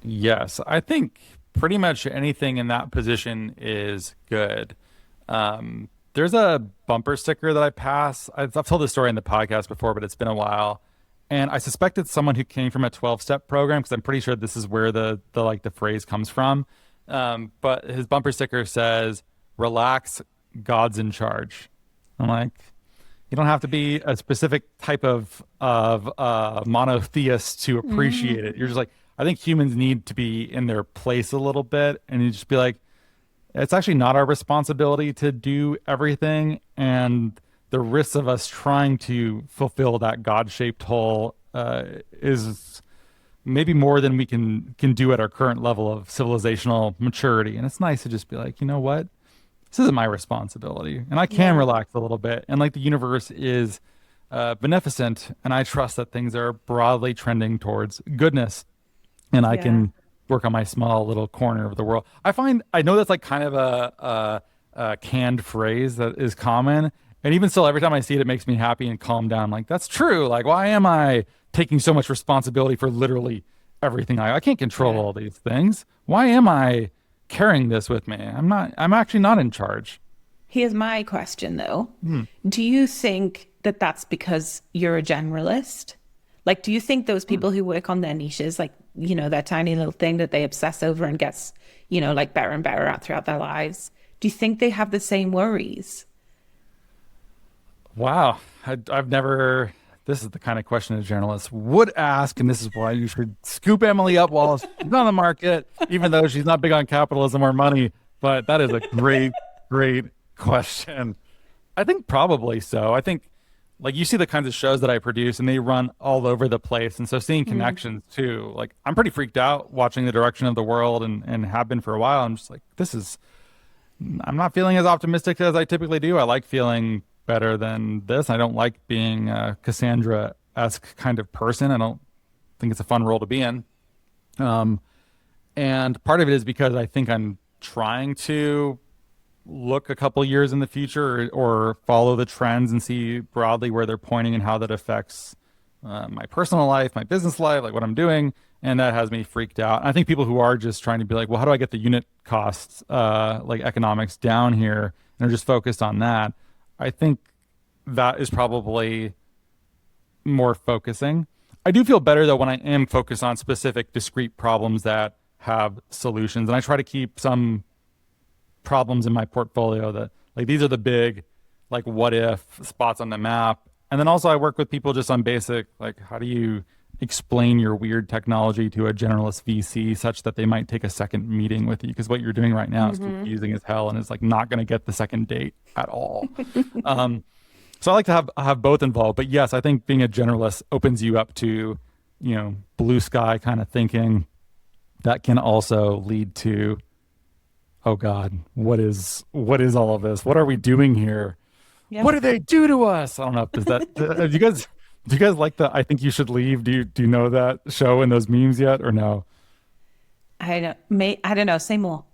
Speaker 1: Yes, I think pretty much anything in that position is good. There's a bumper sticker that I pass. I've told this story in the podcast before, but it's been a while. And I suspect it's someone who came from a 12-step program because I'm pretty sure this is where the phrase comes from. But his bumper sticker says, "Relax, God's in charge." I'm like, you don't have to be a specific type of monotheist to appreciate it. You're just like, I think humans need to be in their place a little bit, and you just be like, it's actually not our responsibility to do everything, and the risks of us trying to fulfill that God-shaped hole is maybe more than we can do at our current level of civilizational maturity. And it's nice to just be like, you know what? This isn't my responsibility, and I can relax a little bit. And like the universe is beneficent, and I trust that things are broadly trending towards goodness, and I can work on my small little corner of the world. I know that's like kind of a canned phrase that is common, and even still, every time I see it, it makes me happy and calm down. Like that's true. Like why am I taking so much responsibility for literally everything? I can't control all these things. Why am I carrying this with me? I'm actually not in charge.
Speaker 3: Here's my question though. Do you think that that's because you're a generalist? Like, do you think those people who work on their niches, like, you know, that tiny little thing that they obsess over and gets, you know, like better and better at throughout their lives, do you think they have the same worries?
Speaker 1: Wow. I've never, this is the kind of question a journalist would ask, and this is why you should scoop Emily up while she's on the market, even though she's not big on capitalism or money. But that is a great, great question. I think probably so. I think like you see the kinds of shows that I produce and they run all over the place. And so seeing connections too, like I'm pretty freaked out watching the direction of the world and have been for a while. I'm just like, I'm not feeling as optimistic as I typically do. I like feeling better than this. I don't like being a Cassandra-esque kind of person. I don't think it's a fun role to be in. And part of it is because I think I'm trying to look a couple years in the future or follow the trends and see broadly where they're pointing and how that affects my personal life, my business life, like what I'm doing. And that has me freaked out. I think people who are just trying to be like, well, how do I get the unit costs, like economics down here, and are just focused on that, I think that is probably more focusing. I do feel better though when I am focused on specific discrete problems that have solutions. And I try to keep some problems in my portfolio that like these are the big like what if spots on the map. And then also I work with people just on basic like how do you explain your weird technology to a generalist VC such that they might take a second meeting with you, because what you're doing right now is confusing as hell and is like not going to get the second date at all. So I like to have both involved. But yes, I think being a generalist opens you up to, blue sky kind of thinking that can also lead to, oh God, what is all of this? What are we doing here?
Speaker 3: Yeah.
Speaker 1: What do they do to us? I don't know. Does that do you guys like the I think you should leave? Do you know that show and those memes yet or no?
Speaker 3: I don't know. Say more.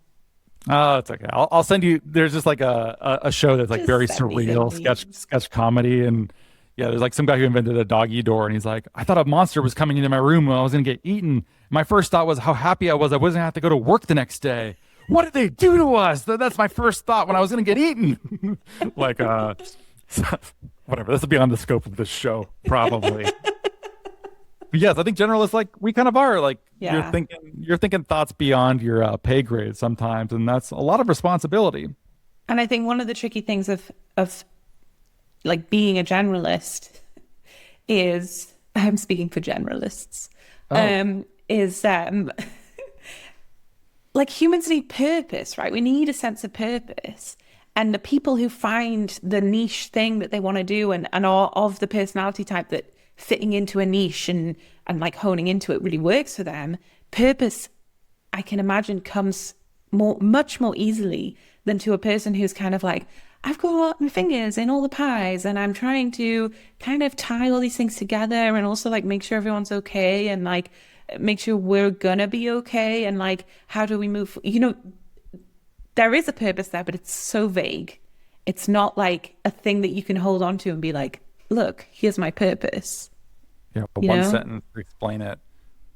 Speaker 1: Oh, it's okay. I'll send you. There's just like a show that's like
Speaker 3: Just
Speaker 1: very
Speaker 3: send me
Speaker 1: surreal
Speaker 3: some
Speaker 1: sketch comedy, and yeah, there's like some guy who invented a doggy door, and he's like, I thought a monster was coming into my room when I was gonna get eaten. My first thought was how happy I was I wasn't gonna have to go to work the next day. What did they do to us? That's my first thought when I was gonna get eaten. Like whatever. This is beyond the scope of this show, probably. But yes, I think generalists, like we kind of are, like
Speaker 3: Yeah.
Speaker 1: you're thinking thoughts beyond your pay grade sometimes, and that's a lot of responsibility.
Speaker 3: And I think one of the tricky things of like being a generalist is, I'm speaking for generalists, is like humans need purpose, right? We need a sense of purpose. And the people who find the niche thing that they want to do and are of the personality type that fitting into a niche and like honing into it really works for them, purpose, I can imagine, comes much more easily than to a person who's kind of like, I've got my fingers in all the pies and I'm trying to kind of tie all these things together and also like make sure everyone's okay and like make sure we're gonna be okay and like how do we move, there is a purpose there, but it's so vague. It's not like a thing that you can hold on to and be like, look, here's my purpose.
Speaker 1: Yeah, but one sentence to explain it.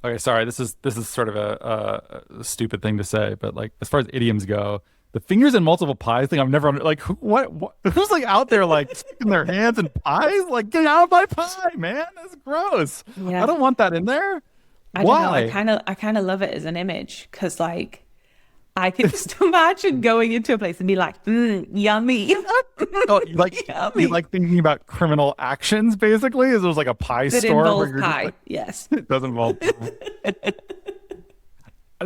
Speaker 1: Okay, sorry, this is sort of a stupid thing to say, but like as far as idioms go, the fingers in multiple pies thing, I've never like what who's like out there like sticking their hands in pies? Like get out of my pie, man. That's gross.
Speaker 3: Yeah.
Speaker 1: I don't want that in there.
Speaker 3: I
Speaker 1: Why?
Speaker 3: don't know. I kind of love it as an image because like I can just imagine going into a place and be like, yummy.
Speaker 1: Oh, you like thinking about criminal actions basically? Is there like a pie
Speaker 3: That
Speaker 1: store
Speaker 3: involves
Speaker 1: where you're just
Speaker 3: pie.
Speaker 1: like,
Speaker 3: Yes.
Speaker 1: it does involve pie.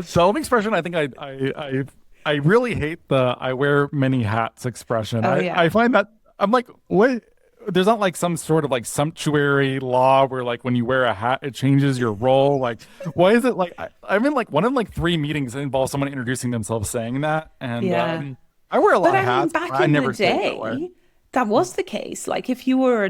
Speaker 1: Self-expression, I think I really hate the I wear many hats expression.
Speaker 3: Oh, yeah.
Speaker 1: I find that I'm like, what? There's not like some sort of like sumptuary law where like when you wear a hat, it changes your role. Like, why is it like I'm in like one of like 3 meetings that involve someone introducing themselves saying that. And
Speaker 3: Yeah.
Speaker 1: I wear a lot
Speaker 3: But
Speaker 1: of
Speaker 3: I mean,
Speaker 1: hats.
Speaker 3: back
Speaker 1: I
Speaker 3: in
Speaker 1: never
Speaker 3: the
Speaker 1: say it that way.
Speaker 3: day, that was the case. Like if you were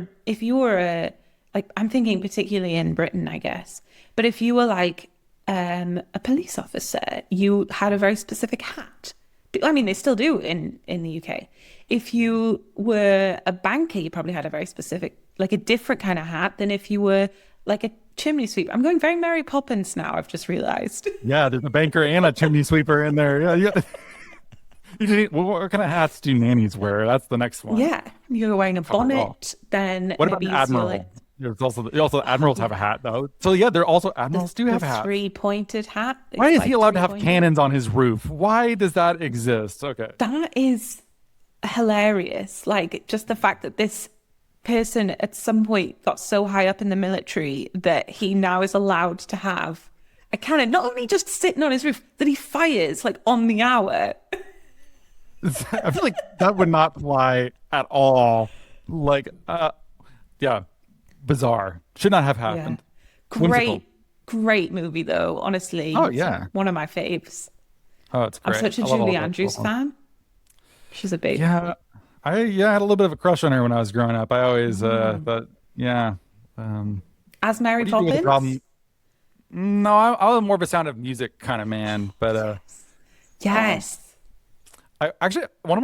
Speaker 3: a, like I'm thinking particularly in Britain, I guess, but if you were like a police officer, you had a very specific hat. I mean, they still do in the UK. If you were a banker, you probably had a very specific, like a different kind of hat than if you were like a chimney sweep. I'm going very Mary Poppins now, I've just realized.
Speaker 1: Yeah, there's a banker and a chimney sweeper in there. Yeah, yeah. What kind of hats do nannies wear? That's the next one.
Speaker 3: Yeah, you're wearing a bonnet,
Speaker 1: Overall.
Speaker 3: then
Speaker 1: What about
Speaker 3: maybe
Speaker 1: an admiral?
Speaker 3: like
Speaker 1: There's also admirals have a hat though. So yeah, they're also admirals do have
Speaker 3: the
Speaker 1: hats.
Speaker 3: 3-pointed hat.
Speaker 1: Why
Speaker 3: It's
Speaker 1: is he
Speaker 3: like
Speaker 1: allowed to have
Speaker 3: 3-pointed.
Speaker 1: cannons on his roof? Why does that exist? Okay.
Speaker 3: That is hilarious. Like just the fact that this person at some point got so high up in the military that he now is allowed to have a cannon, not only just sitting on his roof, that he fires like on the hour.
Speaker 1: I feel like that would not fly at all. Like, yeah, bizarre. Should not have happened. Whimsical.
Speaker 3: Great movie though, honestly.
Speaker 1: Oh,
Speaker 3: It's
Speaker 1: yeah.
Speaker 3: one of my faves.
Speaker 1: Oh, it's
Speaker 3: I'm
Speaker 1: great.
Speaker 3: such a
Speaker 1: I love all
Speaker 3: Julie
Speaker 1: of it.
Speaker 3: Andrews fan. She's a big
Speaker 1: Yeah, I had a little bit of a crush on her when I was growing up. I always thought, yeah.
Speaker 3: as Mary
Speaker 1: What do you do with the
Speaker 3: Poppins.
Speaker 1: problem? No, I was more of a Sound of Music kind of man, but
Speaker 3: Yes.
Speaker 1: I actually one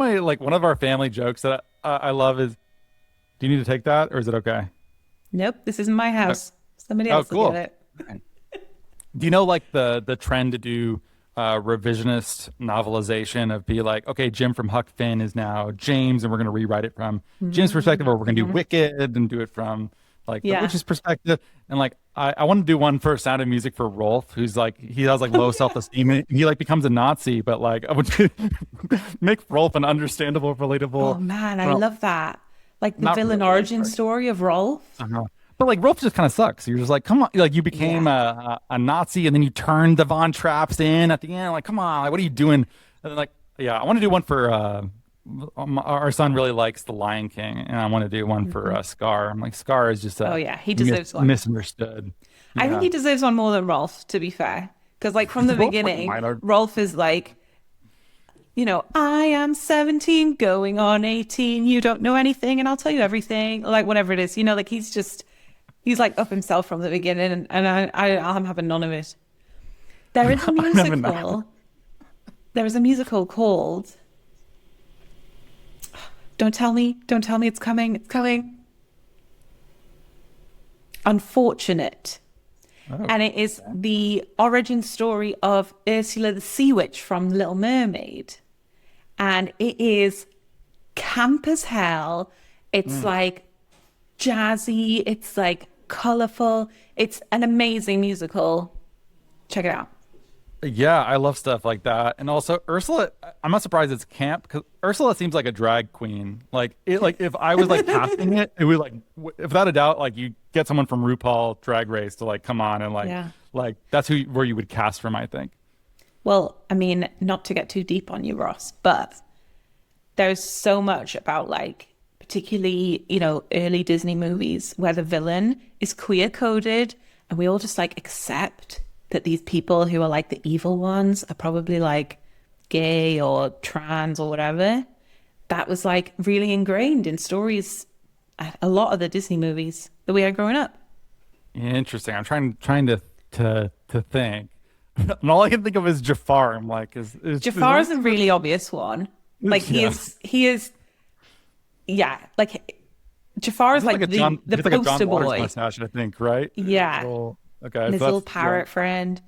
Speaker 1: of our family jokes that I love is, do you need to take that or is it okay?
Speaker 3: Nope, this isn't my house. Somebody
Speaker 1: Oh,
Speaker 3: else will
Speaker 1: cool.
Speaker 3: get it.
Speaker 1: Do you know like the trend to do revisionist novelization of be like, okay, Jim from Huck Finn is now James, and we're going to rewrite it from Jim's perspective, or we're going to do Wicked and do it from like the
Speaker 3: Yeah.
Speaker 1: witch's perspective. And like I want to do one for Sound of Music for Rolf, who's like he has like low self-esteem, and he like becomes a Nazi, but like I would make Rolf an understandable, relatable.
Speaker 3: Oh man, I
Speaker 1: well,
Speaker 3: love that. Like the
Speaker 1: not
Speaker 3: villain
Speaker 1: really,
Speaker 3: origin
Speaker 1: but-
Speaker 3: story of Rolf.
Speaker 1: But like Rolf just kind of sucks. You're just like, come on, like you became a Nazi, and then you turned the Von Trapps in at the end. Like, come on, like, what are you doing? And then like, yeah, I want to do one for our son really likes The Lion King, and I want to do one for Scar. I'm like, Scar is just
Speaker 3: Oh
Speaker 1: a
Speaker 3: yeah, he deserves one.
Speaker 1: misunderstood.
Speaker 3: I think
Speaker 1: Yeah.
Speaker 3: he deserves one more than Rolf, to be fair. Because like from the beginning,
Speaker 1: Minor.
Speaker 3: Rolf is like, I am 17 going on 18. You don't know anything and I'll tell you everything. Like whatever it is, like he's like up himself from the beginning and I'm having none of it. There is a
Speaker 1: I'm having none.
Speaker 3: musical. There is a musical called Don't tell me it's coming. It's coming. Unfortunate.
Speaker 1: Oh,
Speaker 3: And it is the origin story of Ursula the Sea Witch from Little Mermaid. And it is camp as hell. It's like jazzy. It's like colorful. It's an amazing musical. Check it out.
Speaker 1: yeah, I love stuff like that. And also Ursula, I'm not surprised it's camp because Ursula seems like a drag queen. Like if I was like casting it, it would like without a doubt like you get someone from RuPaul Drag Race to like come on and like that's where you would cast from, I think.
Speaker 3: Well, I mean, not to get too deep on you, Ross, but there's so much about like, particularly, early Disney movies where the villain is queer coded and we all just like accept that these people who are like the evil ones are probably like gay or trans or whatever. That was like really ingrained in stories, a lot of the Disney movies that we had growing up.
Speaker 1: Interesting. I'm trying to think. And all I can think of is Jafar. I'm like, is
Speaker 3: Jafar is a really obvious one. Like he is, yeah. Like Jafar is like the
Speaker 1: he's like a John
Speaker 3: poster
Speaker 1: Waters
Speaker 3: boy.
Speaker 1: mustache, I think, right?
Speaker 3: Yeah.
Speaker 1: Okay.
Speaker 3: And his
Speaker 1: so
Speaker 3: little
Speaker 1: that's-
Speaker 3: parrot friend.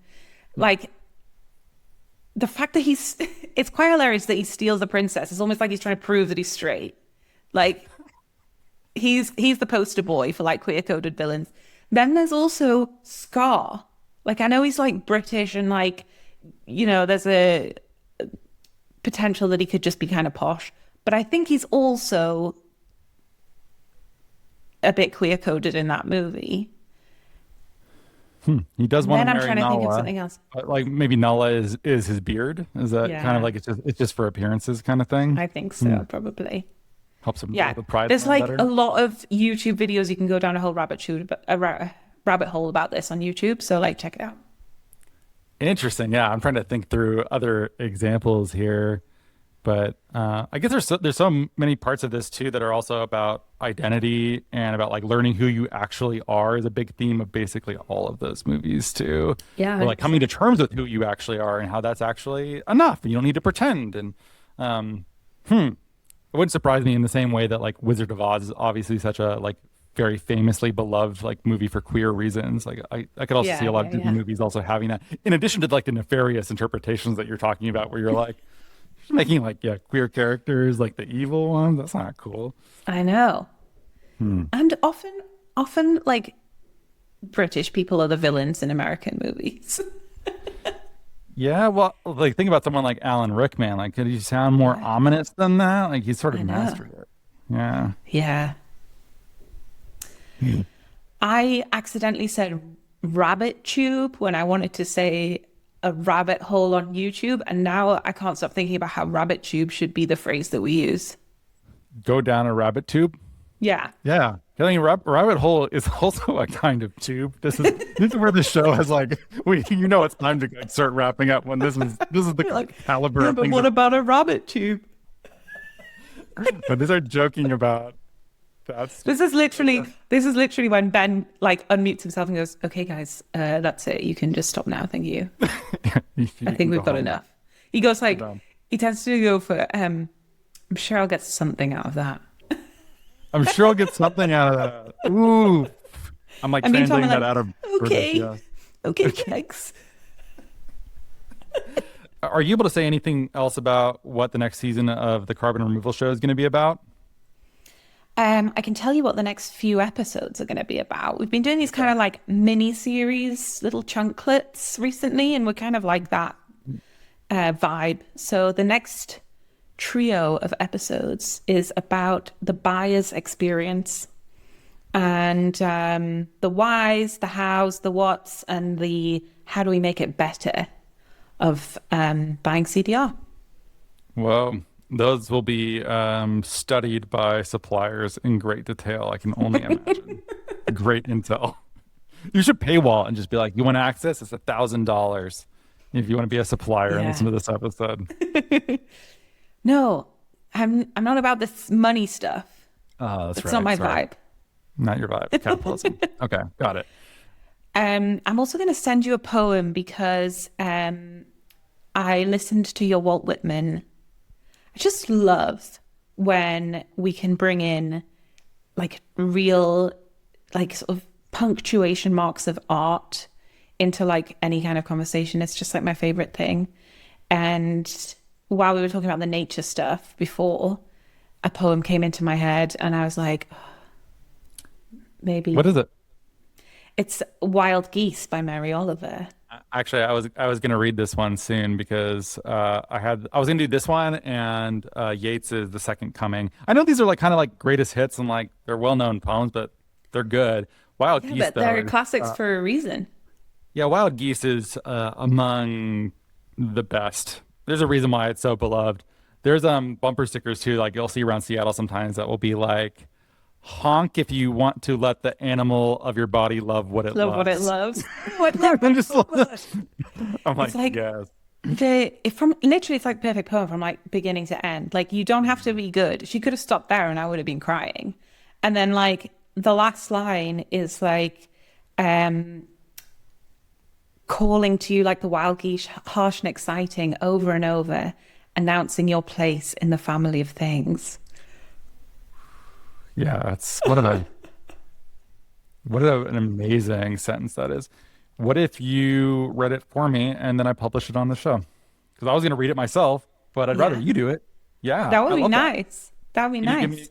Speaker 3: Like the fact that it's quite hilarious that he steals the princess. It's almost like he's trying to prove that he's straight. Like he's the poster boy for like queer coded villains. Then there's also Scar. Like I know he's like British and like, there's a potential that he could just be kind of posh, but I think he's also a bit queer coded in that movie.
Speaker 1: He does want
Speaker 3: Then
Speaker 1: to
Speaker 3: I'm
Speaker 1: marry
Speaker 3: trying to think of
Speaker 1: Nala.
Speaker 3: something else.
Speaker 1: But like maybe Nala is his beard. Is that kind of like it's just for appearances kind of thing?
Speaker 3: I think so, probably.
Speaker 1: Helps him
Speaker 3: Yeah,
Speaker 1: with the pride.
Speaker 3: there's like
Speaker 1: better.
Speaker 3: a lot of YouTube videos you can go down a whole rabbit hole about this on YouTube. So like, check it out.
Speaker 1: Interesting. Yeah, I'm trying to think through other examples here, but I guess there's so many parts of this too that are also about identity and about like learning who you actually are is a big theme of basically all of those movies too.
Speaker 3: Yeah,
Speaker 1: or like coming to terms with who you actually are and how that's actually enough, and you don't need to pretend. And it wouldn't surprise me in the same way that like Wizard of Oz is obviously such a like very famously beloved like movie for queer reasons. Like I could also see a lot of Disney movies also having that, in addition to like the nefarious interpretations that you're talking about, where you're like making like queer characters like the evil ones. That's not cool.
Speaker 3: I know. And often like British people are the villains in American movies.
Speaker 1: Yeah, well, like think about someone like Alan Rickman. Like, could he sound more ominous than that? Like, he's sort of mastered it. Yeah.
Speaker 3: Yeah. I accidentally said rabbit tube when I wanted to say a rabbit hole on YouTube, and now I can't stop thinking about how rabbit tube should be the phrase that we use.
Speaker 1: Go down a rabbit tube.
Speaker 3: Yeah.
Speaker 1: Yeah. I mean, rabbit hole is also a kind of tube. This is where the show has like, it's time to like, start wrapping up when this is the
Speaker 3: Like,
Speaker 1: caliber
Speaker 3: yeah,
Speaker 1: of
Speaker 3: but
Speaker 1: things.
Speaker 3: what about a rabbit tube?
Speaker 1: But these are joking about.
Speaker 3: This is literally when Ben like unmutes himself and goes, "Okay, guys, that's it. You can just stop now. Thank you. I think we've got enough." He goes like, he tends to go for, I'm sure I'll get something out of that.
Speaker 1: I'm sure I'll get something out of that. Ooh. I'm like translating that out of
Speaker 3: okay.
Speaker 1: British,
Speaker 3: Okay, thanks.
Speaker 1: Are you able to say anything else about what the next season of the Carbon Removal Show is going to be about?
Speaker 3: I can tell you what the next few episodes are going to be about. We've been doing these kind of like mini series, little chunklets recently, and we're kind of like that vibe. So the next trio of episodes is about the buyer's experience and the whys, the hows, the whats, and the how do we make it better of buying CDR.
Speaker 1: Whoa. Those will be studied by suppliers in great detail. I can only imagine. Great intel. You should paywall and just be like, you want to access? It's $1,000 if you want to be a supplier and listen to this episode.
Speaker 3: No, I'm not about this money stuff.
Speaker 1: Oh, that's right.
Speaker 3: It's not my
Speaker 1: Sorry.
Speaker 3: vibe.
Speaker 1: Not your vibe. Capitalism. Okay, got it.
Speaker 3: I'm also going to send you a poem because I listened to your Walt Whitman. I just love when we can bring in like real, like sort of punctuation marks of art into like any kind of conversation. It's just like my favorite thing. And while we were talking about the nature stuff before, a poem came into my head and I was like, oh, maybe.
Speaker 1: What is it?
Speaker 3: It's Wild Geese by Mary Oliver.
Speaker 1: Actually, I was going to read this one soon because I was going to do this one and Yeats's The Second Coming. I know these are like kind of like greatest hits and like they're well-known poems, but they're good. Wild Geese,
Speaker 3: but they're classics for a reason.
Speaker 1: Yeah, Wild Geese is among the best. There's a reason why it's so beloved. There's bumper stickers too, like you'll see around Seattle sometimes that will be like, honk if you want to let the animal of your body love what it loves.
Speaker 3: Love what it loves.
Speaker 1: I'm just I'm like,
Speaker 3: It's like
Speaker 1: yes.
Speaker 3: It's like perfect poem from like beginning to end. Like you don't have to be good. She could have stopped there and I would have been crying. And then like the last line is like calling to you like the wild geese, harsh and exciting, over and over, announcing your place in the family of things.
Speaker 1: Yeah, that's what an amazing sentence that is. What if you read it for me and then I publish it on the show? Because I was going to read it myself, but I'd rather you do it. Yeah,
Speaker 3: that would be nice. That would be nice.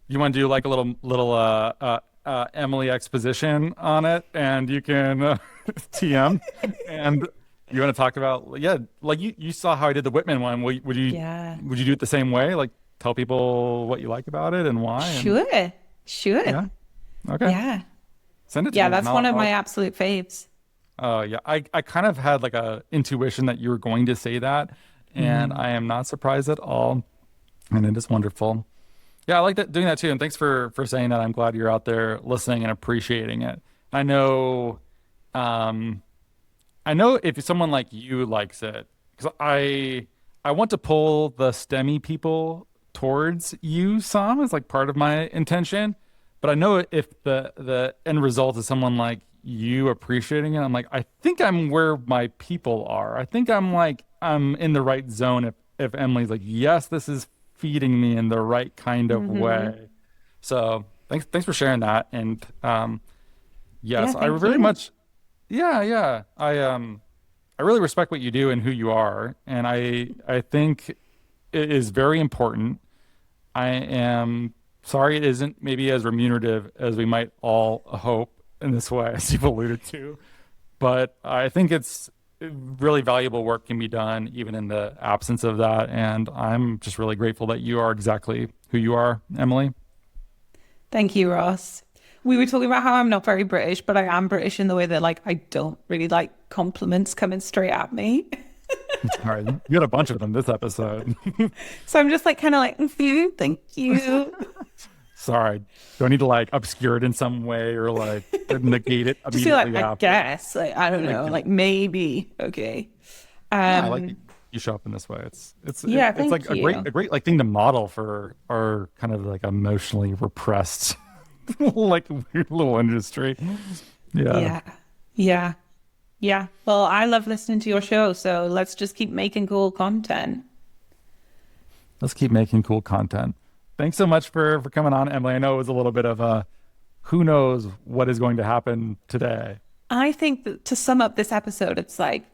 Speaker 1: You want to do like a little Emily exposition on it, and you can TM, and you want to talk about like you saw how I did the Whitman one. Would you do it the same way? Like tell people what you like about it and why?
Speaker 3: Sure.
Speaker 1: Yeah. Okay.
Speaker 3: Yeah.
Speaker 1: Send it to me.
Speaker 3: Yeah, that's one of my absolute faves.
Speaker 1: Oh, yeah. I kind of had like a intuition that you were going to say that, and I am not surprised at all. And it is wonderful. Yeah, I like doing that too. And thanks for saying that. I'm glad you're out there listening and appreciating it. I know if someone like you likes it, because I want to pull the STEMmy people towards you some as like part of my intention. But I know if the end result is someone like you appreciating it, I'm like, I think I'm where my people are. I think I'm in the right zone if Emily's like, yes, this is feeding me in the right kind of way. So thanks for sharing that. And yes, I very much I really respect what you do and who you are. And I think it is very important. I am sorry it isn't maybe as remunerative as we might all hope in this way, as you've alluded to. But I think it's really valuable work can be done even in the absence of that. And I'm just really grateful that you are exactly who you are, Emily.
Speaker 3: Thank you, Ross. We were talking about how I'm not very British, but I am British in the way that like I don't really like compliments coming straight at me.
Speaker 1: All right, you got a bunch of them this episode.
Speaker 3: So I'm just like kind of like, thank you.
Speaker 1: Sorry, do I need to like obscure it in some way or like negate it immediately?
Speaker 3: Just feel like
Speaker 1: after?
Speaker 3: I guess, like I don't know, like maybe okay.
Speaker 1: I like that you show up in this way. It's
Speaker 3: thank
Speaker 1: like
Speaker 3: you.
Speaker 1: a great like thing to model for our kind of like emotionally repressed like weird little industry.
Speaker 3: Yeah. Well, I love listening to your show, so let's just keep making cool content.
Speaker 1: Let's keep making cool content. Thanks so much for coming on, Emily. I know it was a little bit of a who knows what is going to happen today.
Speaker 3: I think that to sum up this episode, it's like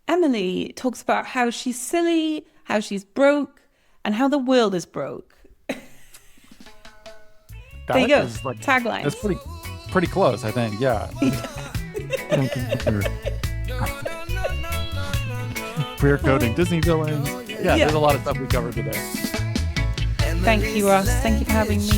Speaker 3: Emily talks about how she's silly, how she's broke, and how the world is broke. There you go.
Speaker 1: Like,
Speaker 3: tagline.
Speaker 1: That's pretty close, I think. Yeah. Queer coding, Disney villains. Yeah, there's a lot of stuff we covered today.
Speaker 3: Thank you, Ross. Thank you for having me.